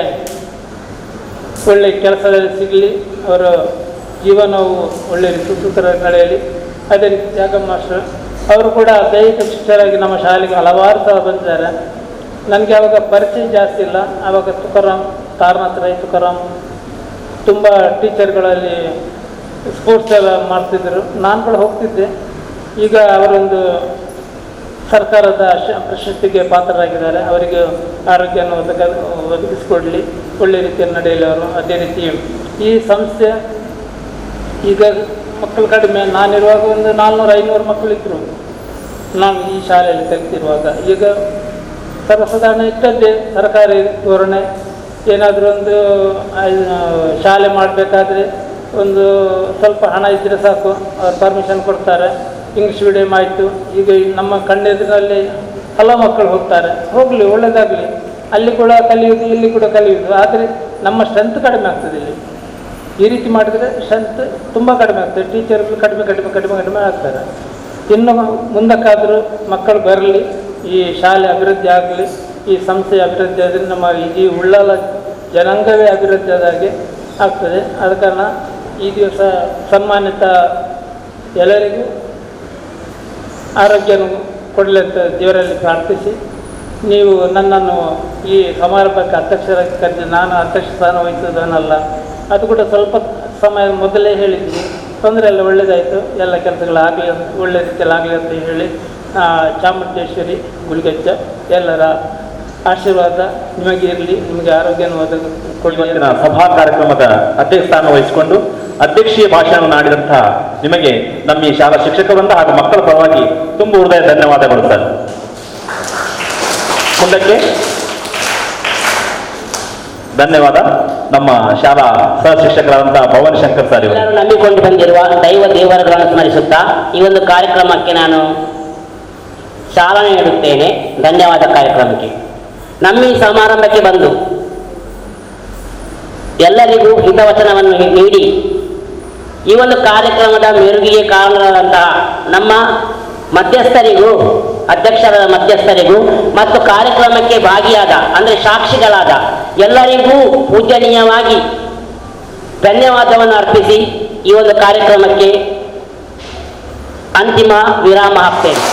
ಕೆಲಸದಲ್ಲಿ ಸಿಗಲಿ, ಅವರ ಜೀವನವು ಒಳ್ಳೆಯ ರೀತಿ ಸುಸೂತ್ರ ನಡೆಯಲಿ. ಅದೇ ರೀತಿ ಜಾಗಮ್ಮ ಮಾಸ್ಟರ್ ಅವರು ಕೂಡ ದೈಹಿಕ ಶಿಕ್ಷಕರಾಗಿ ನಮ್ಮ ಶಾಲೆಗೆ ಹಲವಾರು ಸಲ ಬಂದಿದ್ದಾರೆ. ನನಗೆ ಆವಾಗ ಪರಿಚಯ ಜಾಸ್ತಿ ಇಲ್ಲ. ಆವಾಗ ತುಕಾರಾಮ್, ತಾರನಾಥ್ ರೈ ತುಕಾರಾಮ್ ತುಂಬ ಟೀಚರ್ಗಳಲ್ಲಿ ಸ್ಪೋರ್ಟ್ಸ್ ಎಲ್ಲ ಮಾಡ್ತಿದ್ದರು. ನಾನು ಕೂಡ ಹೋಗ್ತಿದ್ದೆ. ಈಗ ಅವರೊಂದು ಸರ್ಕಾರದ ಪ್ರಶಸ್ತಿಗೆ ಪಾತ್ರರಾಗಿದ್ದಾರೆ. ಅವರಿಗೆ ಆರೋಗ್ಯವನ್ನು ಒದಗಿಸಿಕೊಡಲಿ, ಒಳ್ಳೆ ರೀತಿಯಲ್ಲಿ ನಡೆಯಲಿ ಅವರು. ಅದೇ ರೀತಿ ಈ ಸಂಸ್ಥೆ ಈಗ ಮಕ್ಕಳು ಕಡಿಮೆ. ನಾನಿರುವಾಗ ಒಂದು 400-500 ಮಕ್ಕಳಿದ್ದರು ನಾನು ಈ ಶಾಲೆಯಲ್ಲಿ ಕಲಿತಿರುವಾಗ. ಈಗ ಸರ್ವಸಾಧಾರಣ ಇಟ್ಟದ್ದೇ ಸರ್ಕಾರಿ ಧೋರಣೆ. ಏನಾದರೂ ಒಂದು ಶಾಲೆ ಮಾಡಬೇಕಾದ್ರೆ ಒಂದು ಸ್ವಲ್ಪ ಹಣ ಇದ್ದರೆ ಸಾಕು, ಅವ್ರು ಪರ್ಮಿಷನ್ ಕೊಡ್ತಾರೆ. ಇಂಗ್ಲೀಷ್ ಮೀಡಿಯಮ್ ಆಯಿತು. ಈಗ ನಮ್ಮ ಕಣ್ಣೆದುರಲ್ಲಿ ಹಲವು ಮಕ್ಕಳು ಹೋಗ್ತಾರೆ. ಹೋಗಲಿ, ಒಳ್ಳೆಯದಾಗಲಿ. ಅಲ್ಲಿ ಕೂಡ ಕಲಿಯುವುದು, ಇಲ್ಲಿ ಕೂಡ ಕಲಿಯುವುದು. ಆದರೆ ನಮ್ಮ ಸ್ಟ್ರೆಂತ್ ಕಡಿಮೆ ಆಗ್ತದೆ ಇಲ್ಲಿ. ಈ ರೀತಿ ಮಾಡಿದರೆ ಸ್ಟ್ರೆಂತ್ ತುಂಬ ಕಡಿಮೆ ಆಗ್ತದೆ. ಟೀಚರ್ಗಳು ಕಡಿಮೆ ಆಗ್ತಾರೆ. ಇನ್ನು ಮುಂದಕ್ಕಾದರೂ ಮಕ್ಕಳು ಬರಲಿ, ಈ ಶಾಲೆ ಅಭಿವೃದ್ಧಿ ಆಗಲಿ, ಈ ಸಂಸ್ಥೆಯ ಅಭಿವೃದ್ಧಿ ಆದರೆ ನಮ್ಮ ಈ ಉಳ್ಳಾಲ ಜನಾಂಗವೇ ಅಭಿವೃದ್ಧಿ ಆದಾಗೆ ಆಗ್ತದೆ. ಆದ ಕಾರಣ ಈ ದಿವಸ ಸನ್ಮಾನಿತ ಎಲ್ಲರಿಗೂ ಆರೋಗ್ಯವನ್ನು ಕೊಡಲಿ ಅಂತ ದೇವರಲ್ಲಿ ಪ್ರಾರ್ಥಿಸಿ, ನೀವು ನನ್ನನ್ನು ಈ ಸಮಾರಂಭಕ್ಕೆ ಅಧ್ಯಕ್ಷರಾಗಿ ಕರೆದು, ನಾನು ಅಧ್ಯಕ್ಷ ಸ್ಥಾನ ವಹಿಸೋದನ್ನಲ್ಲ, ಅದು ಕೂಡ ಸ್ವಲ್ಪ ಸಮಯ ಮೊದಲೇ ಹೇಳಿದ್ವಿ. ತೊಂದರೆ ಎಲ್ಲ ಒಳ್ಳೆಯದಾಯಿತು. ಎಲ್ಲ ಕೆಲಸಗಳಾಗಲಿ, ಒಳ್ಳೆ ರೀತಿಯಲ್ಲಿ ಆಗಲಿ ಅಂತ ಹೇಳಿ ಚಾಮುಂಡೇಶ್ವರಿ ಗುಳಿಗಜ್ಜ ಎಲ್ಲರ ಆಶೀರ್ವಾದ ನಿಮಗೆ ಇರಲಿ, ನಿಮಗೆ ಆರೋಗ್ಯವನ್ನು ಇವತ್ತಿನ ಸಭಾ ಕಾರ್ಯಕ್ರಮದ ಅಧ್ಯಕ್ಷ ಸ್ಥಾನ ವಹಿಸಿಕೊಂಡು ಅಧ್ಯಕ್ಷೀಯ ಭಾಷಣ ಆಡಿದಂತಹ ನಿಮಗೆ ನಮ್ಮ ಈ ಶಾಲಾ ಶಿಕ್ಷಕರಿಂದ ಹಾಗೂ ಮಕ್ಕಳ ಪರವಾಗಿ ತುಂಬ ಹೃದಯ ಧನ್ಯವಾದಗಳು ಸರ್. ಮುಂದಕ್ಕೆ ಧನ್ಯವಾದ ನಮ್ಮ ಶಾಲಾ ಸಹ ಶಿಕ್ಷಕರಾದಂತಹ ಭವಾನಿ ಶಂಕರ್ ಸರ್ ಇವರು. ನಂಬಿಕೊಂಡು ಬಂದಿರುವ ದೇವರುಗಳನ್ನು ಸ್ಮರಿಸುತ್ತಾ ಈ ಒಂದು ಕಾರ್ಯಕ್ರಮಕ್ಕೆ ನಾನು ಚಾಲನೆ ನೀಡುತ್ತೇನೆ. ಧನ್ಯವಾದ ಕಾರ್ಯಕ್ರಮಕ್ಕೆ. ನಮ್ಮ ಈ ಸಮಾರಂಭಕ್ಕೆ ಬಂದು ಎಲ್ಲರಿಗೂ ಹಿತವಚನವನ್ನು ನೀಡಿ ಈ ಒಂದು ಕಾರ್ಯಕ್ರಮದ ಮೆರುಗಿಗೆ ಕಾರಣರಾದಂತಹ ನಮ್ಮ ಮಧ್ಯಸ್ಥರಿಗೂ, ಅಧ್ಯಕ್ಷರ ಮಧ್ಯಸ್ಥರಿಗೂ ಮತ್ತು ಕಾರ್ಯಕ್ರಮಕ್ಕೆ ಭಾಗಿಯಾದ ಅಂದರೆ ಸಾಕ್ಷಿಗಳಾದ ಎಲ್ಲರಿಗೂ ಪೂಜನೀಯವಾಗಿ ಧನ್ಯವಾದವನ್ನು ಅರ್ಪಿಸಿ ಈ ಒಂದು ಕಾರ್ಯಕ್ರಮಕ್ಕೆ ಅಂತಿಮ ವಿರಾಮ ಹಾಕ್ತೇನೆ.